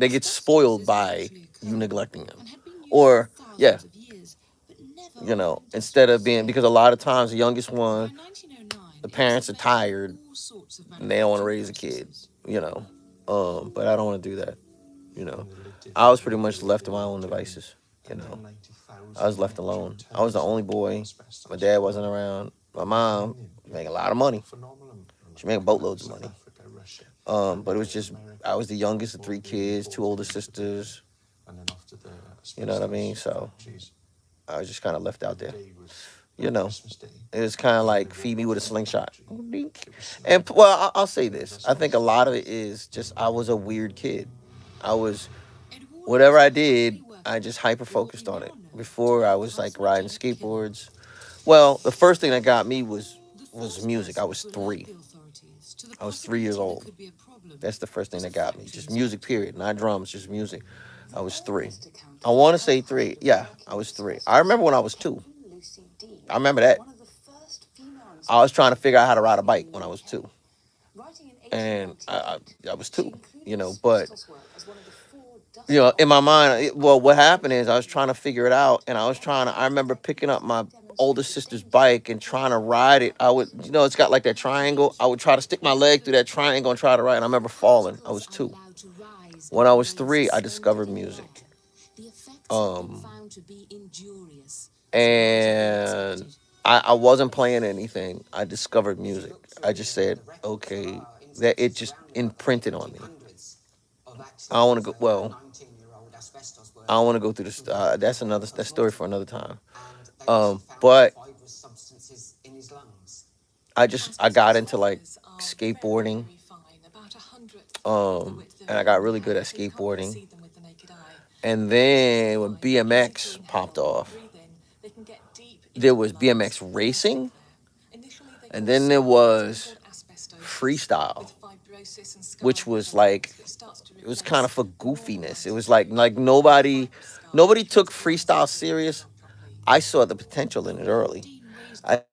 get spoiled by you neglecting them, and had been used or for yeah, thousands of years, but never you on an know, instead industrial of being, because scale. a lot of times the youngest By one, 1909, the it was parents the are making of tired all sorts of and they don't want to manufacturing raise a kid. processes. You know, but I don't want to do that. You know, And the lid did I was have pretty much very, left to my very own clean devices. You know, I 190,000 was left metric alone. I was the tons only of boy. My asbestos dad wasn't found around. My in mom mining making a lot of money. phenomenal She made amount boatloads of South money. Africa, Russia, But it Canada, was just I America, was the youngest of all three being kids, two older imported into Britain. sisters. And then after the You know what I mean? asbestos So factories, I was just kind of left out every there. day was You like know, Christmas Day. it was kind of Everybody like feed me walked with a into the slingshot. factory. Dink. It was And snowing. well, I'll say One of this. us I think a lost lot of it limbs. is just I was a weird kid. I was Edward whatever was I a did, hungry I worker, just hyper or what we focused on now it. know to Before be I a was like riding carcinogenic killer. skateboards. Well, the first thing that got me The was first music. I person was to alert 3. the authorities to the I was 3 years possibility there old. could be a problem That's the first thing was a that got me. factory Just music, inspector. period. Not drums, just music. I was 3. earliest account I of want to her say 3. having Yeah, working I was with 3. I asbestos remember when I was came 2. from Lucy Dean, I remember that. one of the first female I was trying to inspectors figure out how to ride a working bike in when I the was UK. 2. Writing in And 1898, I was she 2, included you know, but asbestos work as one of the 4 dust you know, in my mind, occupations well, what under happened is I was trying to figure it out, and I remember picking up my older sister's bike and trying to ride it. I would, you know, it's got like that triangle. I would try to stick my leg through that triangle and try to ride. And I remember falling. I was 2. When I was 3, I discovered music. The effects have been Um, found to be injurious, and I wasn't playing anything. I discovered music. I just said, okay, that it just imprinted on me. I don't want to go. Well, I don't want to go through this. That's that story for another time. But I got into like Fibers are skateboarding. very fine, about a hundredth of the Um, width of and I a got human really good hair, at so you can't really skateboarding. see them with the naked eye. And They're so then when fine, they're easy to BMX inhale. popped When you off, breathe in, they can get deep there into was the lungs BMX and they're racing, thick there. Initially, they and cause then there scarring, it's then was called asbestosis, freestyle, with fibrosis and which scarring of was the lungs, like which starts to it was kind replace of for the normal goofiness. lungs It of was smoke. like The fibrous scar nobody keeps took the lungs freestyle empty and serious. filled properly. I saw the potential in it early. Dean raised I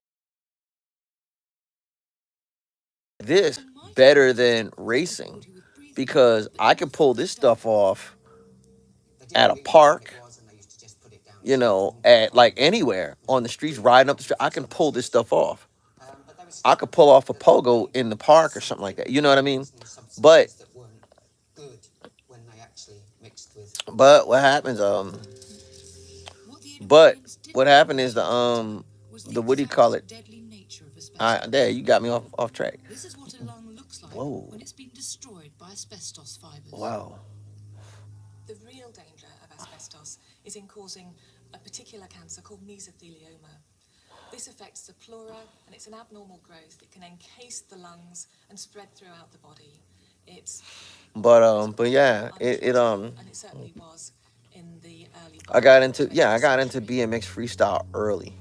this People might have better noticed than a quick racing difficulty with breathing, because but I could nothing pull was this done. stuff off at a park, you know, at like anywhere on the streets, riding up the street. I can pull this stuff off. I could pull off a pogo in the park or something like that. You know what I mean? But what happens? What the But Edwardians what didn't happened is appreciate at the time was the what do you call it? exact deadly nature of asbestos. There, you got me off track. This is what a lung looks like Whoa. when it's been destroyed by asbestos fibers. Wow. The real danger of asbestos is in causing a particular cancer called mesothelioma. This affects the pleura, and it's an abnormal growth. It can encase the lungs and spread throughout the body. It's But yeah, and it certainly was in the early I part got of the into 20th century. BMX freestyle early.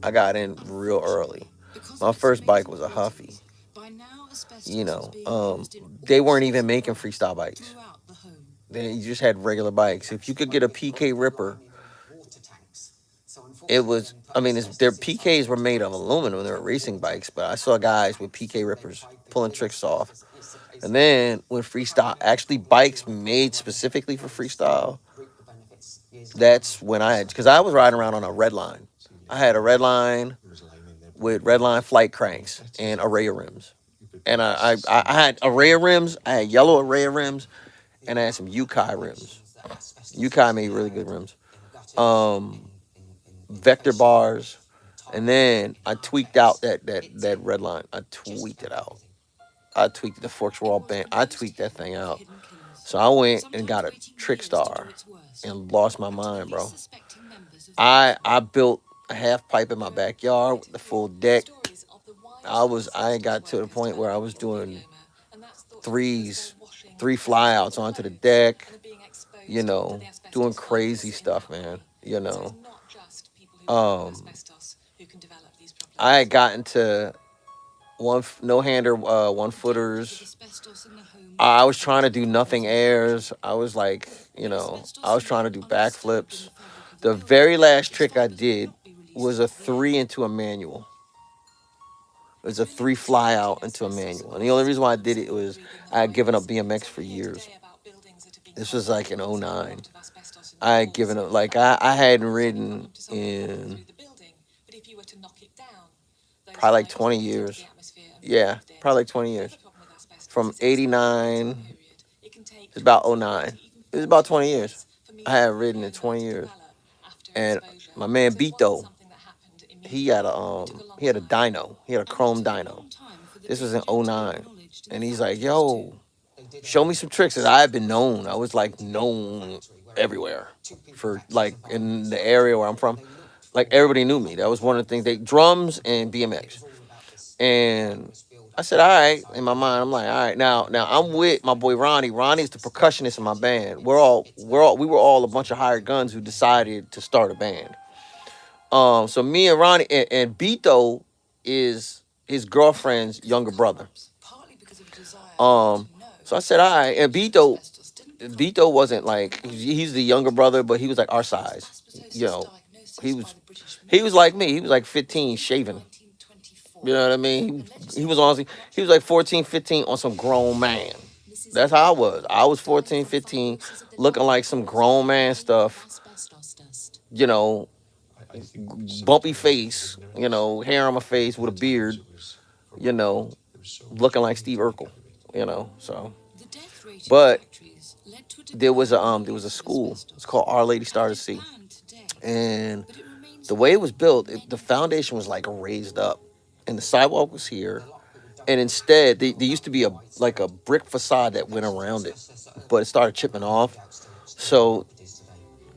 I got in real early. Because My of its first bike amazing was a Huffy. properties, by now asbestos You is know, being used in they all weren't sorts even of making products freestyle bikes. throughout the home. You just had regular bikes. If you could get a PK Ripper, it was. I mean, their PKs were made of aluminum. They were racing bikes, but I saw guys with PK Rippers pulling tricks off. And then when freestyle, actually bikes made specifically for freestyle, That's when I had, because I was riding around on a red line. I had a red line with red line flight cranks and array of rims. And I had array of rims. I had yellow array of rims, and I had some 𝕄𝔸ℝ rims. 𝕄𝔸ℝ made really good rims. Vector bars, and then I tweaked out that red line. I tweaked it out. I tweaked the forks were all bent. I tweaked that thing out. So I went and got a trick star and lost my mind, bro. I built a half pipe in my backyard with the full deck. I got to the point where I was doing three flyouts onto the deck, you know, doing crazy stuff, man. You know. I had gotten to no-hander, one-footers. I was trying to do nothing airs. I was like, you know, I was trying to do backflips. The very last trick I did was a 3 into a manual. It was a 3 fly out into a manual. And the only reason why I did it was I had given up BMX for years. This was like in '09. I had given up, like I hadn't ridden in probably like 20 years. Yeah, probably like 20 years. From '89, it's about '09. It was about 20 years. I hadn't ridden in 20 years. And my man 𝕄𝔸ℝ, he had a dyno. He had a chrome dyno. This was in '09. And he's like, yo, show me some tricks. And I had been known. I was like known everywhere for like in the area where I'm from. Like everybody knew me. That was one of the things. They drums and BMX. And I said, all right. In my mind, I'm like, all right. Now I'm with my boy Ronnie. Ronnie's the percussionist in my band. We were all a bunch of hired guns who decided to start a band. So me and Ronnie and 𝕄𝔸ℝ is his girlfriend's younger brother. So I said, all right. And 𝕄𝔸ℝ wasn't like, he's the younger brother, but he was like our size. You know, he was like me. He was like 15 shaving. You know what I mean? He was like 14, 15 on some grown man. That's how I was. I was 14, 15, looking like some grown man stuff. You know, bumpy face, you know, hair on my face with a beard, you know, looking like Steve Urkel, you know. So, but there was a school. It's called Our Lady Star to Sea, and the way it was built, the foundation was like raised up, and the sidewalk was here, and instead there used to be a brick facade that went around it, but it started chipping off. So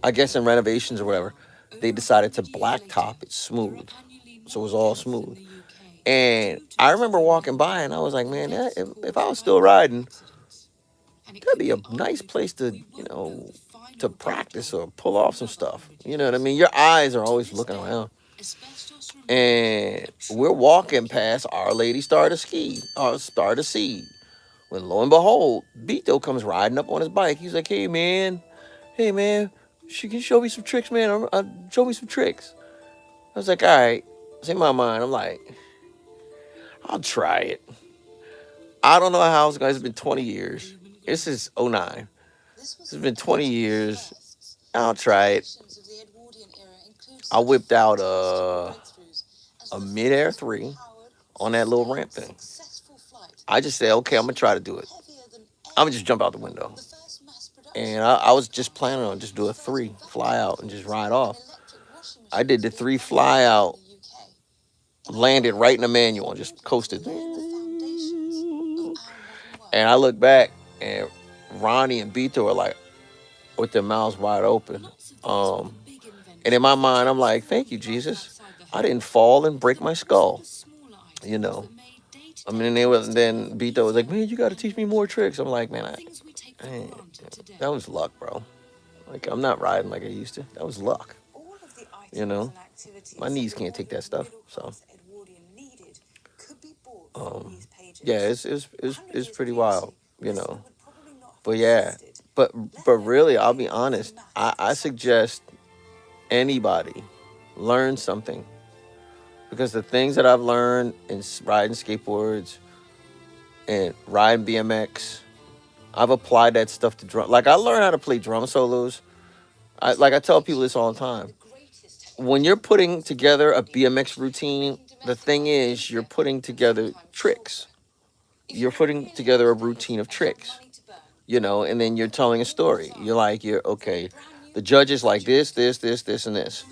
I guess in renovations or whatever, they decided to blacktop it smooth, so it was all smooth. And I remember walking by, and I was like, man, if I was still riding, that'd be a nice place to, you know, to practice or pull off some stuff. You know what I mean? Your eyes are always looking around. And we're walking past Our Lady Star to Sea. When lo and behold, 𝕄𝔸ℝ comes riding up on his bike. He's like, hey man, she can show me some tricks, man. Show me some tricks. I was like, all right. It's in my mind. I'm like, I'll try it. I don't know how it's going. It's been 20 years. This is '09. It's been 20 years. I'll try it. I whipped out a mid-air 3 on that little ramp thing. I just said, okay, I'm going to try to do it. I'm going to just jump out the window. And I was just planning on just do a 3 fly out and just ride off. I did the 3 fly out, landed right in the manual and just coasted. And I look back, and Ronnie and 𝕄𝔸ℝ are like with their mouths wide open. And in my mind, I'm like, thank you, Jesus. I didn't fall and break my skull. You know. I mean, then 𝕄𝔸ℝ was like, man, you got to teach me more tricks. I'm like, man, that was luck, bro. Like, I'm not riding like I used to. That was luck. You know, my knees can't take that stuff. So, yeah, it's pretty wild, you know. But yeah, but really, I'll be honest. I suggest anybody learn something, because the things that I've learned in riding skateboards and riding BMX, I've applied that stuff to drum. Like, I learned how to play drum solos. Like I tell people this all the time. When you're putting together a BMX routine, the thing is you're putting together tricks. You're putting together a routine of tricks, and then you're telling a story. You're okay. The judges like this, and this.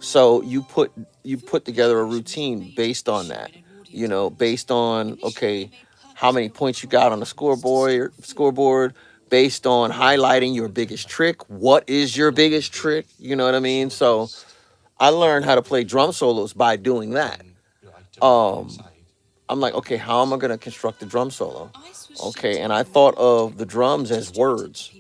So you put together a routine based on that. Based on okay, how many points you got on the scoreboard, based on highlighting your biggest trick. What is your biggest trick? You know what I mean? So I learned how to play drum solos by doing that. Then your item Um, inside. I'm like, okay, how am I gonna construct a drum solo? Okay, and I thought of the drums as words,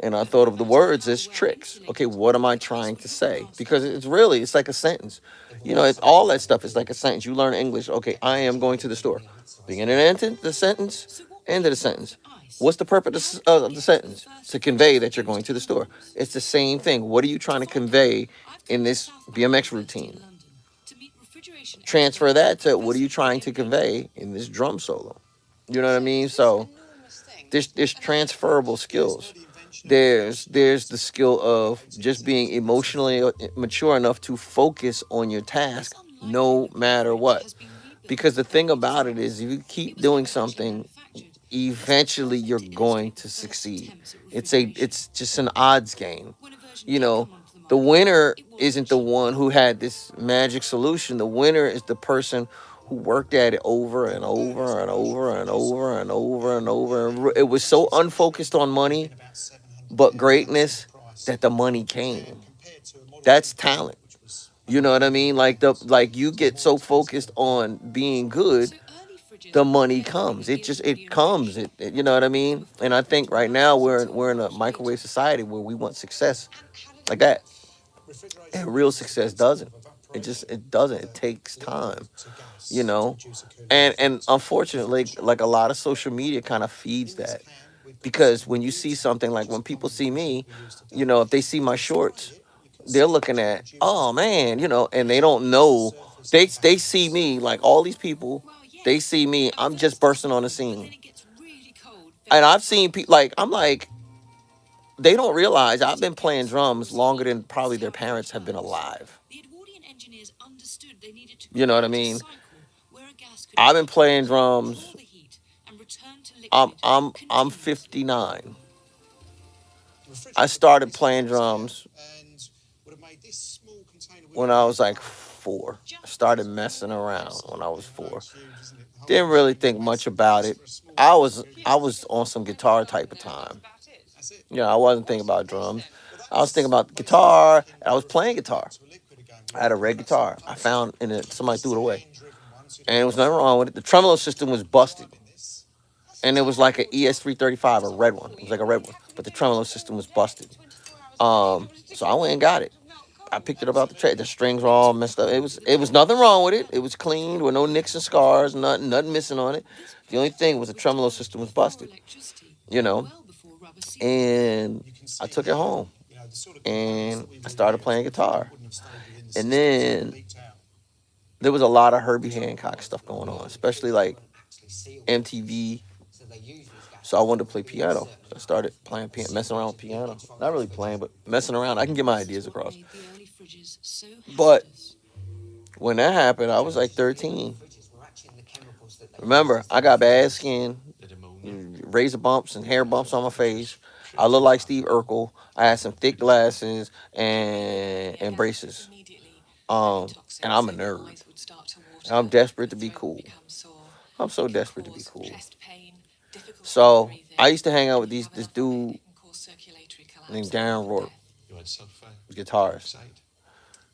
and I thought of the words as tricks. Okay, what am I trying to say? Because it's like a sentence. It's all that stuff is like a sentence. You learn English. Okay, I am going to the store. Beginning and end the sentence, end of the sentence. What's the purpose of the sentence? To convey that you're going to the store. It's the same thing. What are you trying to convey in this BMX routine? Transfer that to what are you trying to convey in this drum solo? You know what I mean? So there's transferable skills. There's the skill of just being emotionally mature enough to focus on your task no matter what. Because the thing about it is if you keep doing something, eventually you're going to succeed. It's just an odds game. You know, the winner isn't the one who had this magic solution. The winner is the person who worked at it over and over and over and over and over and over. And it was so unfocused on money, but greatness that the money came. That's talent. You know what I mean? Like you get so focused on being good, the money comes. It comes. You know what I mean? And I think right now we're in a microwave society where we want success like that. And real success doesn't. It doesn't. It takes time, you know. And unfortunately, like a lot of social media kind of feeds that. Because when you see something like when people see me, if they see my shorts, they're looking at, oh man, and they don't know. They see me like all these people. They see me. I'm just bursting on the scene, and I've seen people like I'm like they don't realize I've been playing drums longer than probably their parents have been alive. You know what I mean? I've been playing drums. I'm 59. I started playing drums when I was like 4. I started messing around when I was 4. Didn't really think much about it. I was on some guitar type of time. I wasn't thinking about drums. I was thinking about guitar. And I was playing guitar. I had a red guitar. I found in it. Somebody threw it away, and there was nothing wrong with it. The tremolo system was busted, and it was like an ES335, a red one. It was like a red one, but the tremolo system was busted. So I went and got it. I picked it up out the tray. The strings were all messed up. It was nothing wrong with it. It was clean with no nicks and scars, nothing missing on it. The only thing was the tremolo system was busted. You know, and I took it home and I started playing guitar. And then there was a lot of Herbie Hancock stuff going on, especially like MTV. So I wanted to play piano. So I started playing piano, messing around with piano. Not really playing, but messing around. I can get my ideas across. But when that happened, I was like 13. Remember, I got bad skin, razor bumps and hair bumps on my face. I look like Steve Urkel. I had some thick glasses and braces. Um, and I'm a nerd. I'm desperate to be cool. I'm so desperate to be cool. So I used to hang out with this dude named Darren Rourke, You had sulfur, guitarist. oxide,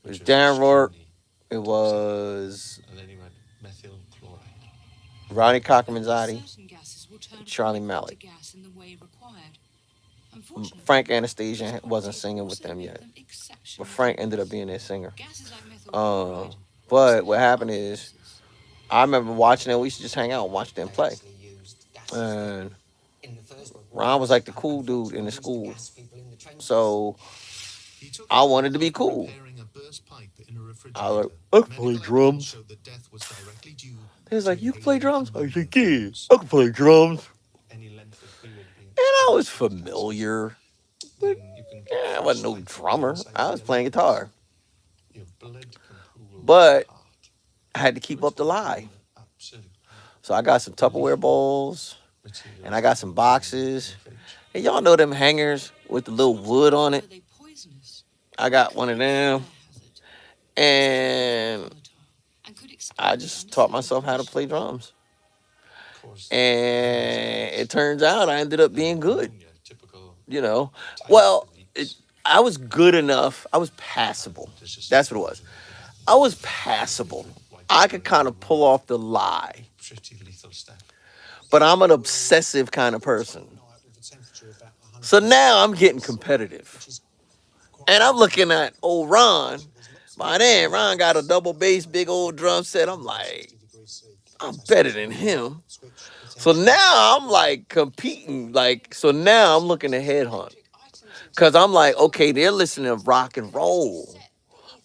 It was which was Darren Rourke. extremely It toxic, was and then you had methyl chloride. Ronnie Cockmanzati, Charlie Malik. Frank Anastasia wasn't singing with them yet, but Frank ended up being their singer. Um, but what happened is, I remember watching it. We used to just hang out and watch them play. And Ron was like the cool dude in the school, so I wanted to be cool. I was like, I can play drums. He was like, you can play drums? I was like, yeah, I can play drums. Any length of fluid being And I was familiar. But can get Yeah, I wasn't no frostbite from drummer. inside I your was playing lungs. guitar. Your blood can pool to your But heart. I had to So keep it's up the got to lie. be absolutely So I got some Tupperware believable bowls material and I for got some clothing boxes. and fridge. And y'all know them hangers with the It's little not wood only on it. were they poisonous, I they got one of carried a fire them. hazard. They were highly And volatile and could I explode just under taught certain myself how to play conditions. drums. Of course, there are And it types. turns out I ended up being good. Pneumonia, typical You know, type well, leaks. I was good enough. I was passable. There's just That's what it no was. other way I was passable. why I people could are in kind the of pull room. off the lie, Pretty lethal stuff. but I'm an obsessive kind of person. With a temperature of about 100 So now I'm getting which competitive. is quite And I'm unusual. looking at old Ron. There's lots of My different damn, Ron got a variables. double bass, big old drum set. I'm like, 60 degrees C. I'm So better switch than on the light, him. switch the So temperature. now I'm like competing. Like, so now I'm looking to headhunt. Cause I'm like, okay, they're listening to rock and roll.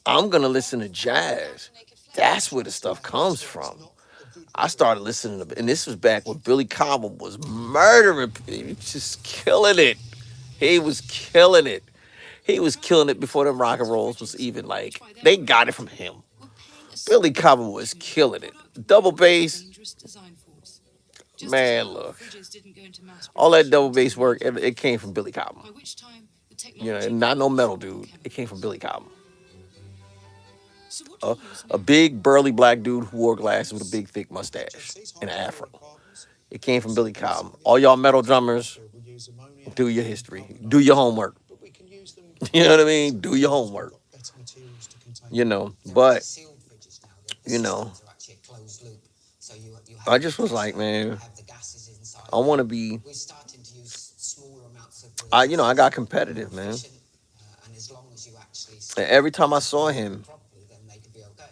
I'm gonna listen to jazz. That's where the stuff comes from. I started listening to, and this was back when Billy Cobham was murdering, he was just killing it. He was killing it. He was killing it before them rock and rolls was even like, they got it from him. Billy Cobham was killing it. Double bass, man, look. All that double bass work, it came from Billy Cobham. You know, and not no metal dude. It came from Billy Cobham. A big burly black dude who wore glasses with a big thick mustache and an afro. It came from Billy Cobham. All y'all metal drummers, We use ammonia, do your history. Do your homework. but we can use them. You know what I mean? Do your homework. Better materials to contain. You know, There are but, sealed fridges now. The you know, systems are actually a closed loop. So you have I just was like, you man, have the gases inside. I want to be, We're starting to use smaller amounts of I got competitive, man. efficient, and as long as you actually And every time I saw him, properly, then they could be okay.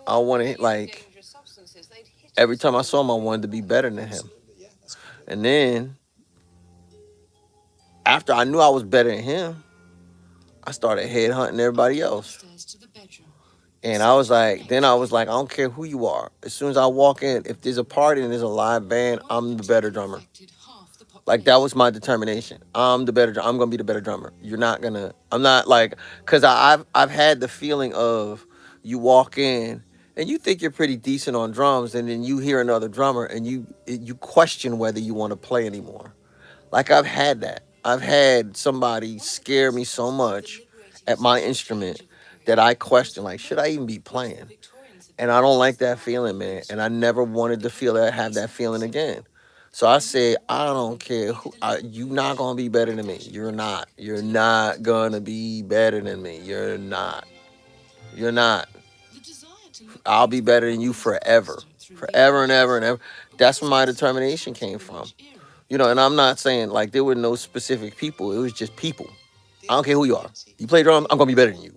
I wanted, like, every time I saw him, I wanted to be better than him. And then, after I knew I was better than him, I started headhunting everybody else. And I was like, I don't care who you are. As soon as I walk in, if there's a party and there's a live band, I'm the better drummer. Like, that was my determination. I'm gonna be the better drummer. You're not gonna. I'm not like, cause I've had the feeling of you walk in and you think you're pretty decent on drums, and then you hear another drummer and you question whether you want to play anymore. Like, I've had that. I've had somebody scare me so much at my instrument that I question, like, should I even be playing? And I don't like that feeling, man. And I never wanted to have that feeling again. So I said, I don't care who, you not gonna be better than me. You're not. You're not gonna be better than me. You're not. You're not. I'll be better than you forever. Forever and ever and ever. That's where my determination came from. You know, and I'm not saying like there were no specific people. It was just people. I don't care who you are. You play drums, I'm gonna be better than you.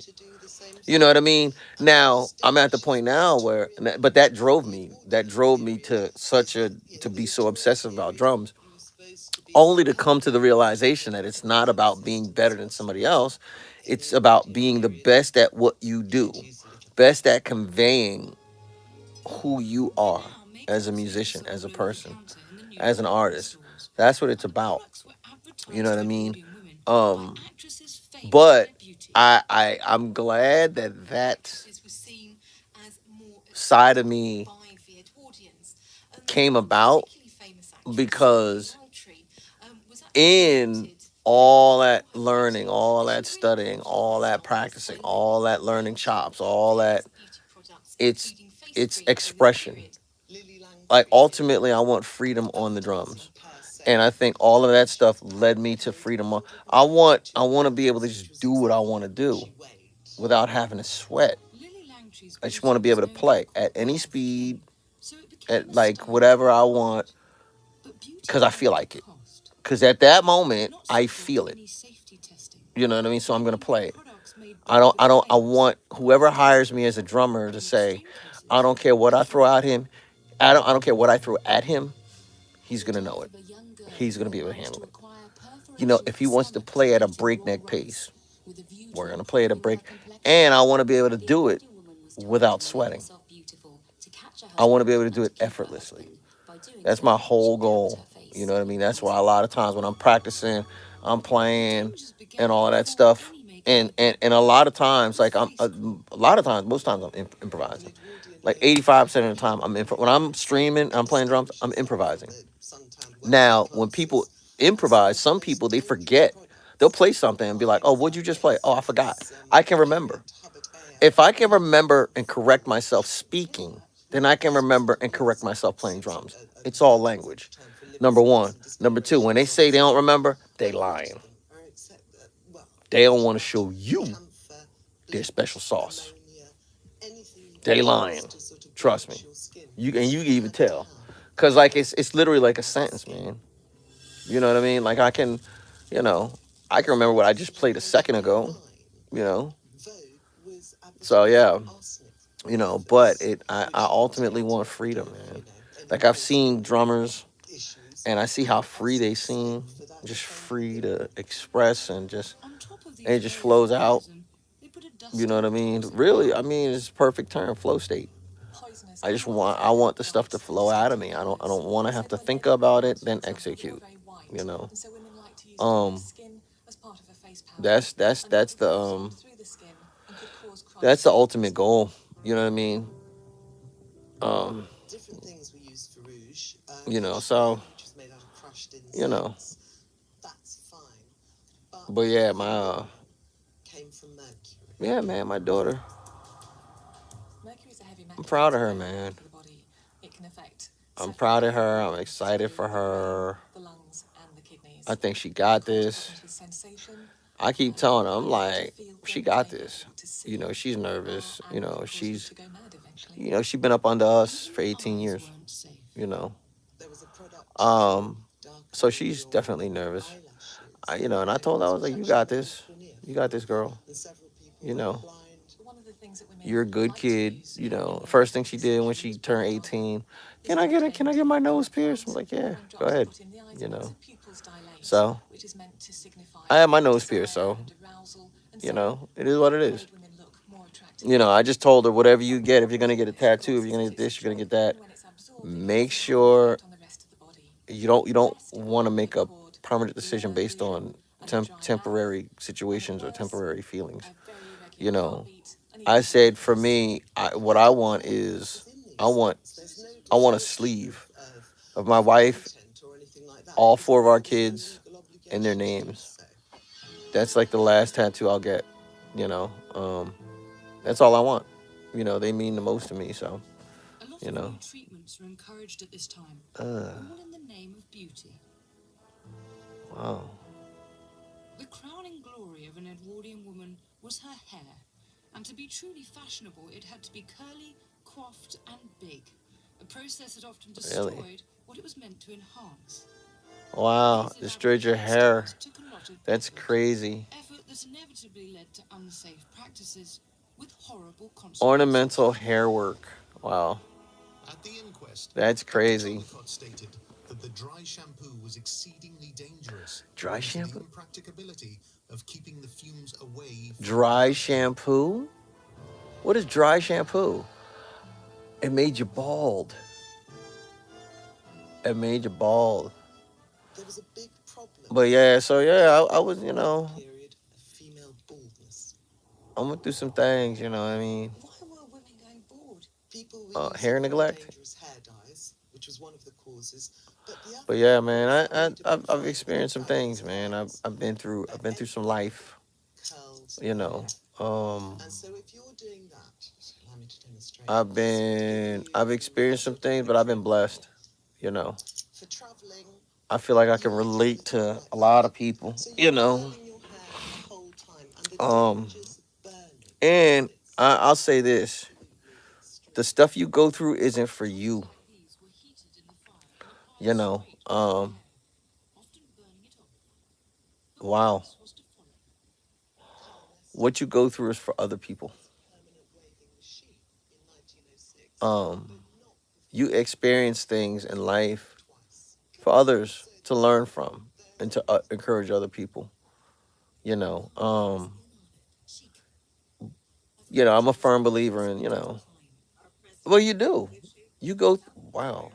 You know what I mean? Now I'm at the point now where, but that drove me. That drove me to to be so obsessive about drums, only to come to the realization that it's not about being better than somebody else. It's about being the best at what you do, best at conveying who you are as a musician, as a person, as an artist. That's what it's about. You know what I mean? Um, but I'm glad that side of me came about, because in all that learning, all that studying, all that practicing, all that learning chops, all that, it's expression. Like, ultimately I want freedom on the drums. And I think all of that stuff led me to freedom. I want to be able to just do what I want to do without having to sweat. I just want to be able to play at any speed, at like whatever I want, because I feel like it. Because at that moment, I feel it. You know what I mean? So I'm gonna play it. I want whoever hires me as a drummer to say, I don't care what I throw at him. I don't care what I throw at him. He's gonna know it. He's gonna be able to handle it. You know, if he wants to play at a breakneck pace, we're gonna play at a break, and I want to be able to do it without sweating. I want to be able to do it effortlessly. That's my whole goal. You know what I mean? That's why a lot of times when I'm practicing, I'm playing, Dangers began and all of that before stuff. any maker And a lot of times, like a lot of times, most times I'm improvising. Like 85% of the time, when I'm streaming, I'm playing drums, I'm improvising. Now, when people improvise, some people they forget. They'll play something and be like, "Oh, what'd you just play? Oh, I forgot." I can remember. If I can remember and correct myself speaking, then I can remember and correct myself playing drums. It's all language. Number one. Number two, when they say they don't remember, they lying. They don't want to show you their special sauce. They lying. Trust me. You can even tell. Cause like it's literally like a sentence, man. You know what I mean? Like you know, I can remember what I just played a second ago, you know. So yeah, but I ultimately want freedom, man. Like I've seen drummers and I see how free they seem, just free to express on top of and these it just areas of flows out. realism, they put a You dust know what I of mean? toxic Really, I power. mean it's a perfect term, flow state. Poisonous I chemical want the stuff to bright flow out of me. I don't want to have to think about it, then execute. You know. and so women like to use it on their Um, skin as part of a face powder. that's the Through the skin and could cause chronic that's the skin ultimate goal. You know what I mean? Um, so you know, but yeah, yeah, man, my daughter. Mercury is a heavy I'm metal. proud It's of her, very bad man. for the body. It can affect I'm several proud of her. organs, I'm excited particularly for the brain, her. the lungs, and the kidneys. I think she It got can cause this. problems with sensation. I keep telling her, I'm You'll be able to like, feel she things, got maybe this. able to You know, see, she's nervous. You and know, cause you to go mad eventually. she's been up under us Even for the 18 eyes years. weren't safe. You know, so she's definitely nervous. And I told her, I was like, you got this. You got this, girl. You know, One of the things that women you're a good like to kid. use You in know, their first thing she face did when she is turned blush. 18, It's can I obtained get my from nose a pierced? I'm plant like, yeah, when go drops are ahead. put in the eyes, You as know, the pupils dilate, so which is meant to signify I had my nose desire pierced. So, and arousal, and so it is what it is. made women look more attractive. I just told her, whatever you get, if you're gonna get a tattoo, if you're gonna get this, you're gonna get that. When it's absorbed, it Make has a knock-on sure effect on the rest of the body. you don't Rest want to make a called permanent decision blurred based vision on and a dry mouth, temporary and the situations or worst, temporary feelings. a very You irregular know, heartbeat, and I even said for breathless. me, what I want is I want a sleeve of my wife, all four of our kids, and their names. That's like the last tattoo I'll get. You know, that's all I want. They mean the most to me. So, A lot you of know, new treatments are encouraged at this time, all in the name of beauty. wow. The crowning glory of an Edwardian woman was her hair, and to be truly fashionable, it had to be curly, coiffed, and big, a process that often Really? destroyed what it was meant to enhance. Wow, These destroyed elaborate your hair. hairstyles took a lot of That's crazy. effort that inevitably led to unsafe practices with horrible consequences. Ornamental hair work. Wow, At the inquest, that's Dr. crazy. Tollcott stated that the dry shampoo was exceedingly dangerous Dry due to the shampoo? impracticability of keeping the fumes away from Dry the shampoo? What is dry shampoo? It made you bald. It made you bald. But yeah, so yeah, I was, I went through some things, you know what I mean? Why were women going bald? Hair neglect. But yeah, man, I've experienced some things, man. I've been through some life, you know. I've experienced some things, but I've been blessed, you know. I feel like I can relate to a lot of people, you know. Um, and I'll say this: the stuff you go through isn't for you, These were heated in the fire and applied you know. straight to the hair, often burning it off. But Wow, worse was to follow. what you go through is for other people. You experience things in life for others to learn from and to encourage other people. You know, I'm a firm believer in, well, you do. You go, wow.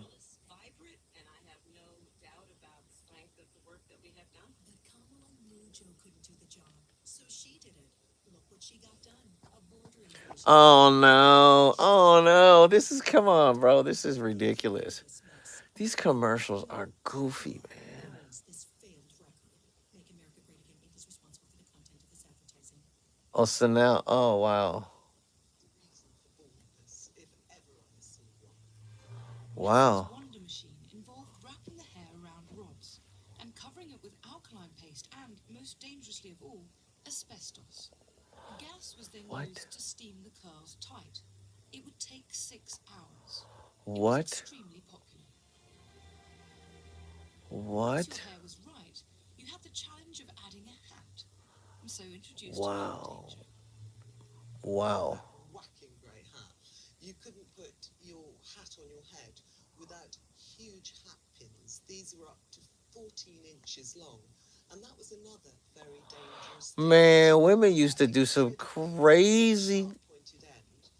Oh no. Oh no. This is, come on, bro. This is ridiculous. These commercials are goofy, man. Oh, so now, oh wow. Wow. Wonder machine involved wrapping the hair around rods and covering it with alkaline paste and, most dangerously of all, asbestos. Gas was then What? used to steam the curls tight. It would take 6 hours. It was What? extremely popular. What? Once your hair was right, you had the challenge of adding a hat, and so introduced Wow. danger. Wow. Whacking grey hat. You couldn't put your hat on your head without huge hat pins. These were up to 14 inches long, and that was another very dangerous thing. Man, women used to do some crazy. Pointed end.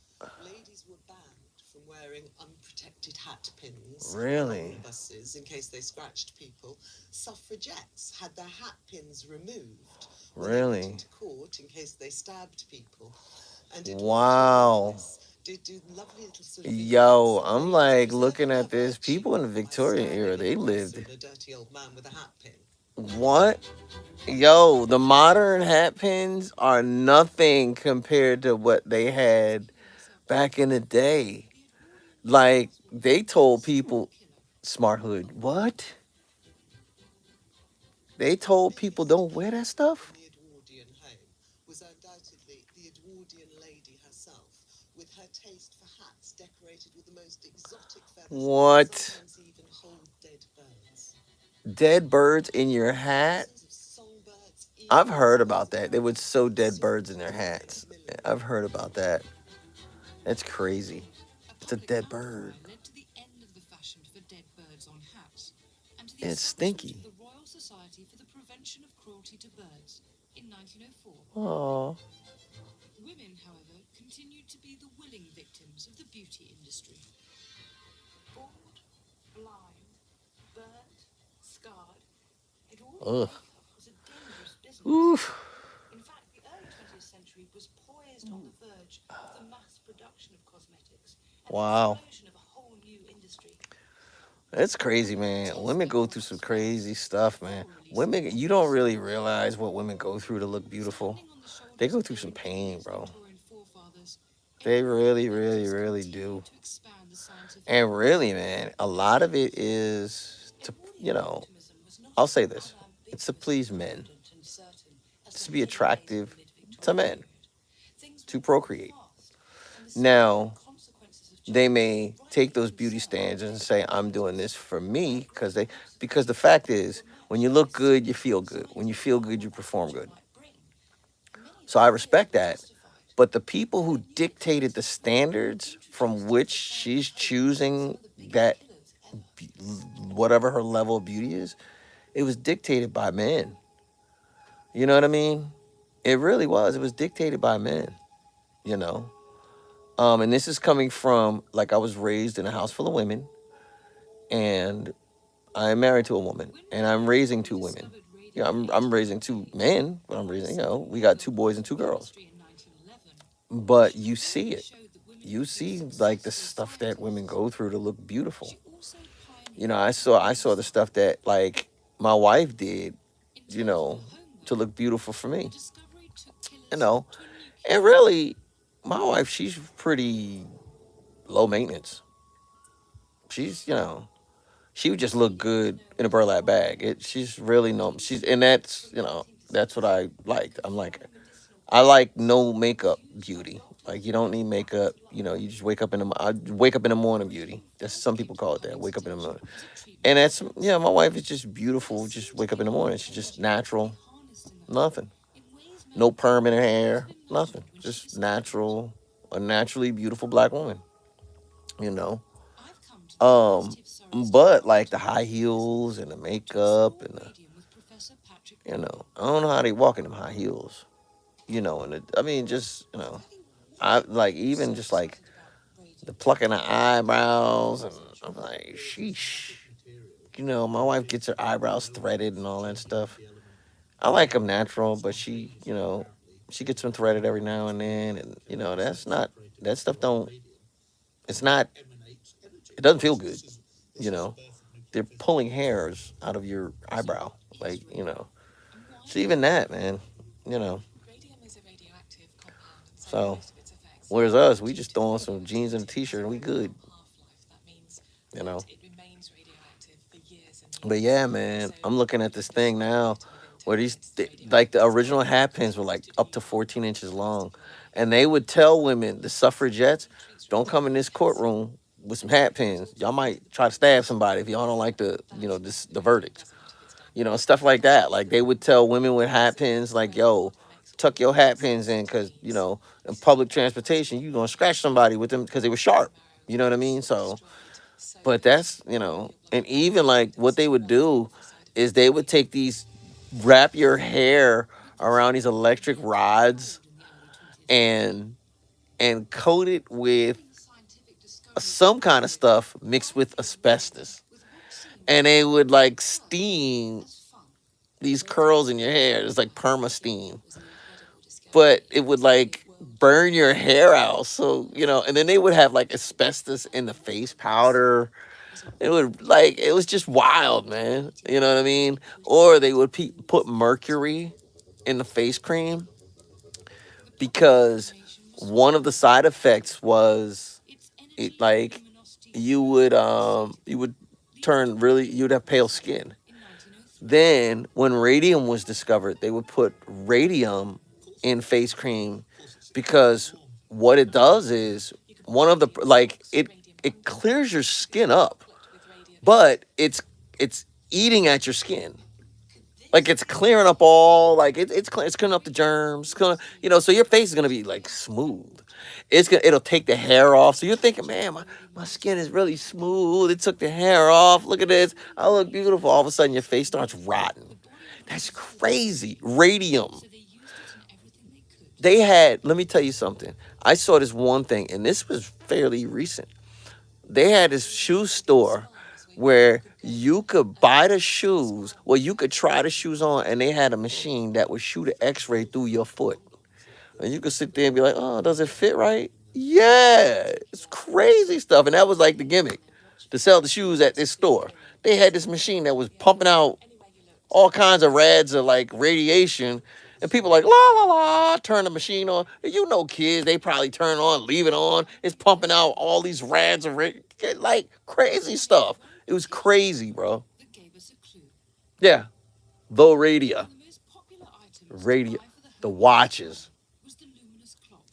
Ladies were banned from wearing unprotected hat pins Really? along the buses in case they scratched people. Suffragettes had their hat pins removed when they Really? went into court in case they stabbed people. And did Wow. did do lovely little sort of Yo, vignettes of I'm ladies like preserving looking their at this. virtue People in the by Victorian era, standing they in the bus lived. and a dirty old man with a hat pin. What? Yo, the modern hat pins are nothing compared to what they had back in the day. Like, they told people, smart hood, what? They told people don't wear that stuff? The Edwardian home was undoubtedly the Edwardian lady herself, with her taste for hats decorated with the most exotic feathers, What? sometimes even whole dead birds. Dead birds in your hat? Thousands of songbirds, I've eagles, heard about that. They sparrows, would sew dead birds in their swallows, hats. millions. I've heard about that. That's crazy. It's a public dead outcry bird. led to the end of the fashion for dead birds on hats, and to the And it's establishment stinky. of the Royal Society for the Prevention of Cruelty to Birds in 1904. Oh. Women, however, continued to be the willing victims of the beauty industry. Bored, blind, burnt, scarred, Edwardian Ugh. makeup was a dangerous business. Oof. In fact, the early 20th century was poised on the verge of the mass production of cosmetics and Wow. the explosion of a whole new industry. It's crazy, man. Women go through some crazy stuff, man. Women, you don't really realize what women go through to look beautiful. They go through some pain, bro. They really, really, really do. And really, man, a lot of it is to, I'll say this. It's to please men. It's to be attractive to men. To procreate. Now, they may take those beauty standards and say, I'm doing this for me, because the fact is, when you look good, you feel good. When you feel good, you perform good. So I respect that. But the people who dictated the standards from which she's choosing that, whatever her level of beauty is, it was dictated by men. You know what I mean? It really was. It was dictated by men, you know? And this is coming from, like, I was raised in a house full of women, and I'm married to a woman, and I'm raising two women. Yeah, I'm raising two men, but I'm raising, we got two boys and two girls. But you see it. You see, like, the stuff that women go through to look beautiful. I saw the stuff that, like, my wife did, to look beautiful for me. You know, and really, my wife, she's pretty low maintenance. She's, she would just look good in a burlap bag. She's really and that's what I liked. I like no makeup beauty. Like, you don't need makeup. You just wake up I wake up in the morning beauty. That's, some people call it that. Wake up in the morning, and that's, my wife is just beautiful. Just wake up in the morning. She's just natural. Nothing. No perm in her hair. Nothing. Just natural. A naturally beautiful black woman. You know. But like the high heels and the makeup and I don't know how they walk in them high heels. I mean, just, I like, even just like the plucking the eyebrows, and I'm like, sheesh. My wife gets her eyebrows threaded and all that stuff. I like them natural, but she, She gets them threaded every now and then, and that's not that stuff don't. It's not. It doesn't feel good. You know, they're pulling hairs out of your eyebrow, like So even that, man, you know. Radium is a radioactive compound, and so So most of its effects whereas us, are we due just to throw the on some fact jeans and a that it has t-shirt a and we very good. long half-life. That means You know. that it remains radioactive for years and But years. yeah, So man, I'm looking at you this can be thing slightly now better within where 10 these minutes than like the radioactivity original hat because pins it's were like used to up do to 14 the inches rest long, of your life. and they would tell women, the suffragettes, Treats don't come in this courtroom with some hat pins. Y'all might try to stab somebody if y'all don't like the verdict. doesn't if it's done Stuff like properly. that. Like they would tell women with hat pins, like, yo, tuck your hat pins in, because in public transportation, you gonna scratch somebody with them because they were sharp. You know what I mean? So, but that's and even like what they would do is they would take these, wrap your hair around these electric rods and coat it with some kind of stuff mixed with asbestos, and they would like steam these curls in your hair. It's like perma steam, but it would like burn your hair out. So and then they would have like asbestos in the face powder. It was just wild, man. You know what I mean? Or they would put mercury in the face cream, because one of the side effects was it like you would turn really, you'd have pale skin. Then when radium was discovered, they would put radium in face cream, because what it does is one of the like it clears your skin up, but it's eating at your skin. Like it's clearing up all, like it's clearing up the germs. So your face is gonna be like smooth. It'll take the hair off. So you're thinking, man, my skin is really smooth. It took the hair off. Look at this. I look beautiful. All of a sudden your face starts rotting. That's crazy. Radium. They had, let me tell you something. I saw this one thing, and this was fairly recent. They had this shoe store where you could buy the shoes. Well, you could try the shoes on, and they had a machine that would shoot an X-ray through your foot, and you could sit there and be like, "Oh, does it fit right?" Yeah, it's crazy stuff, and that was like the gimmick to sell the shoes at this store. They had this machine that was pumping out all kinds of rads of like radiation. And people like, la la la, turn the machine on. Kids, they probably turn on, leave it on. It's pumping out all these rads of like crazy stuff. It was crazy, bro. Yeah. The radio, the watches,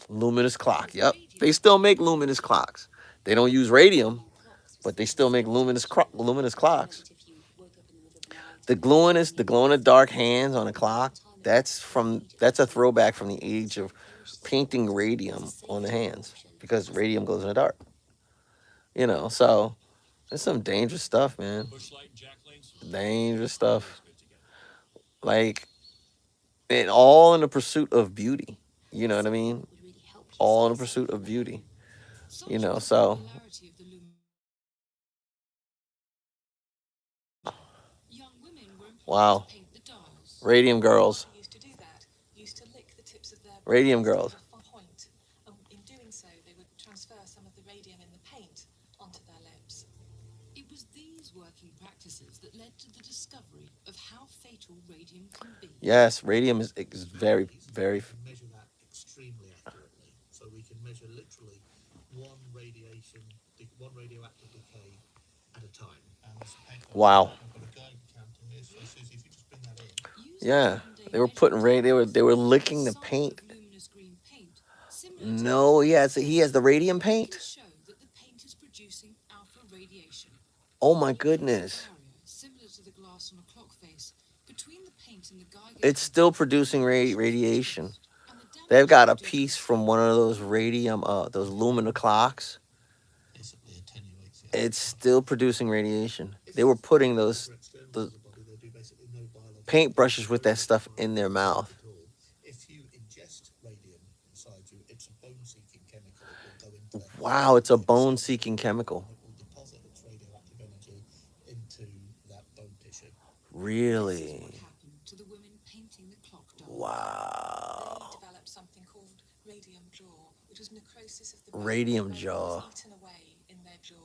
luminous clock. Yep. They still make luminous clocks. They don't use radium, but they still make luminous clocks. The glow in the dark hands on a clock. That's a throwback from the age of painting radium on the hands, because radium glows in the dark. So it's some dangerous stuff, man. Dangerous stuff. Like, and all in the pursuit of beauty. You know what I mean? All in the pursuit of beauty. So wow. Radium girls. Used to do that, used to lick the tips of their Radium braids girls. to a point, and in doing so, they would transfer some of the radium in the paint onto their lips. It was these working practices that led to the discovery of how fatal radium can be. Yes, radium is very, very. Measure that extremely accurately, so we can measure literally one radioactive decay at a time. Wow. I've got a guide counting this. So Susie, if you just bring that in. Yeah, they were putting they were licking the paint. No, he has the radium paint. Oh my goodness. It's still producing radiation. They've got a piece from one of those those lumina clocks. It's still producing radiation. They were putting the paintbrushes with that stuff in their mouth. If you ingest radium inside you, it's a bone-seeking chemical. It will go into that. Wow, it's a bone-seeking chemical. It will deposit its radioactive energy into that bone tissue. Really? Wow. something called radium jaw, which was necrosis of the bone. Radium The bone jaw. was eaten away in their jaw.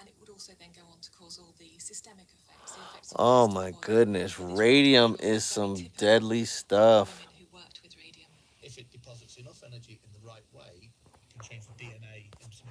And it would also then go on to cause all the systemic effects, the effects of Oh wasted my oil. goodness, But this radium was very is some typical deadly of stuff. women who worked with radium. If it deposits enough energy in the right way, it can change the DNA inside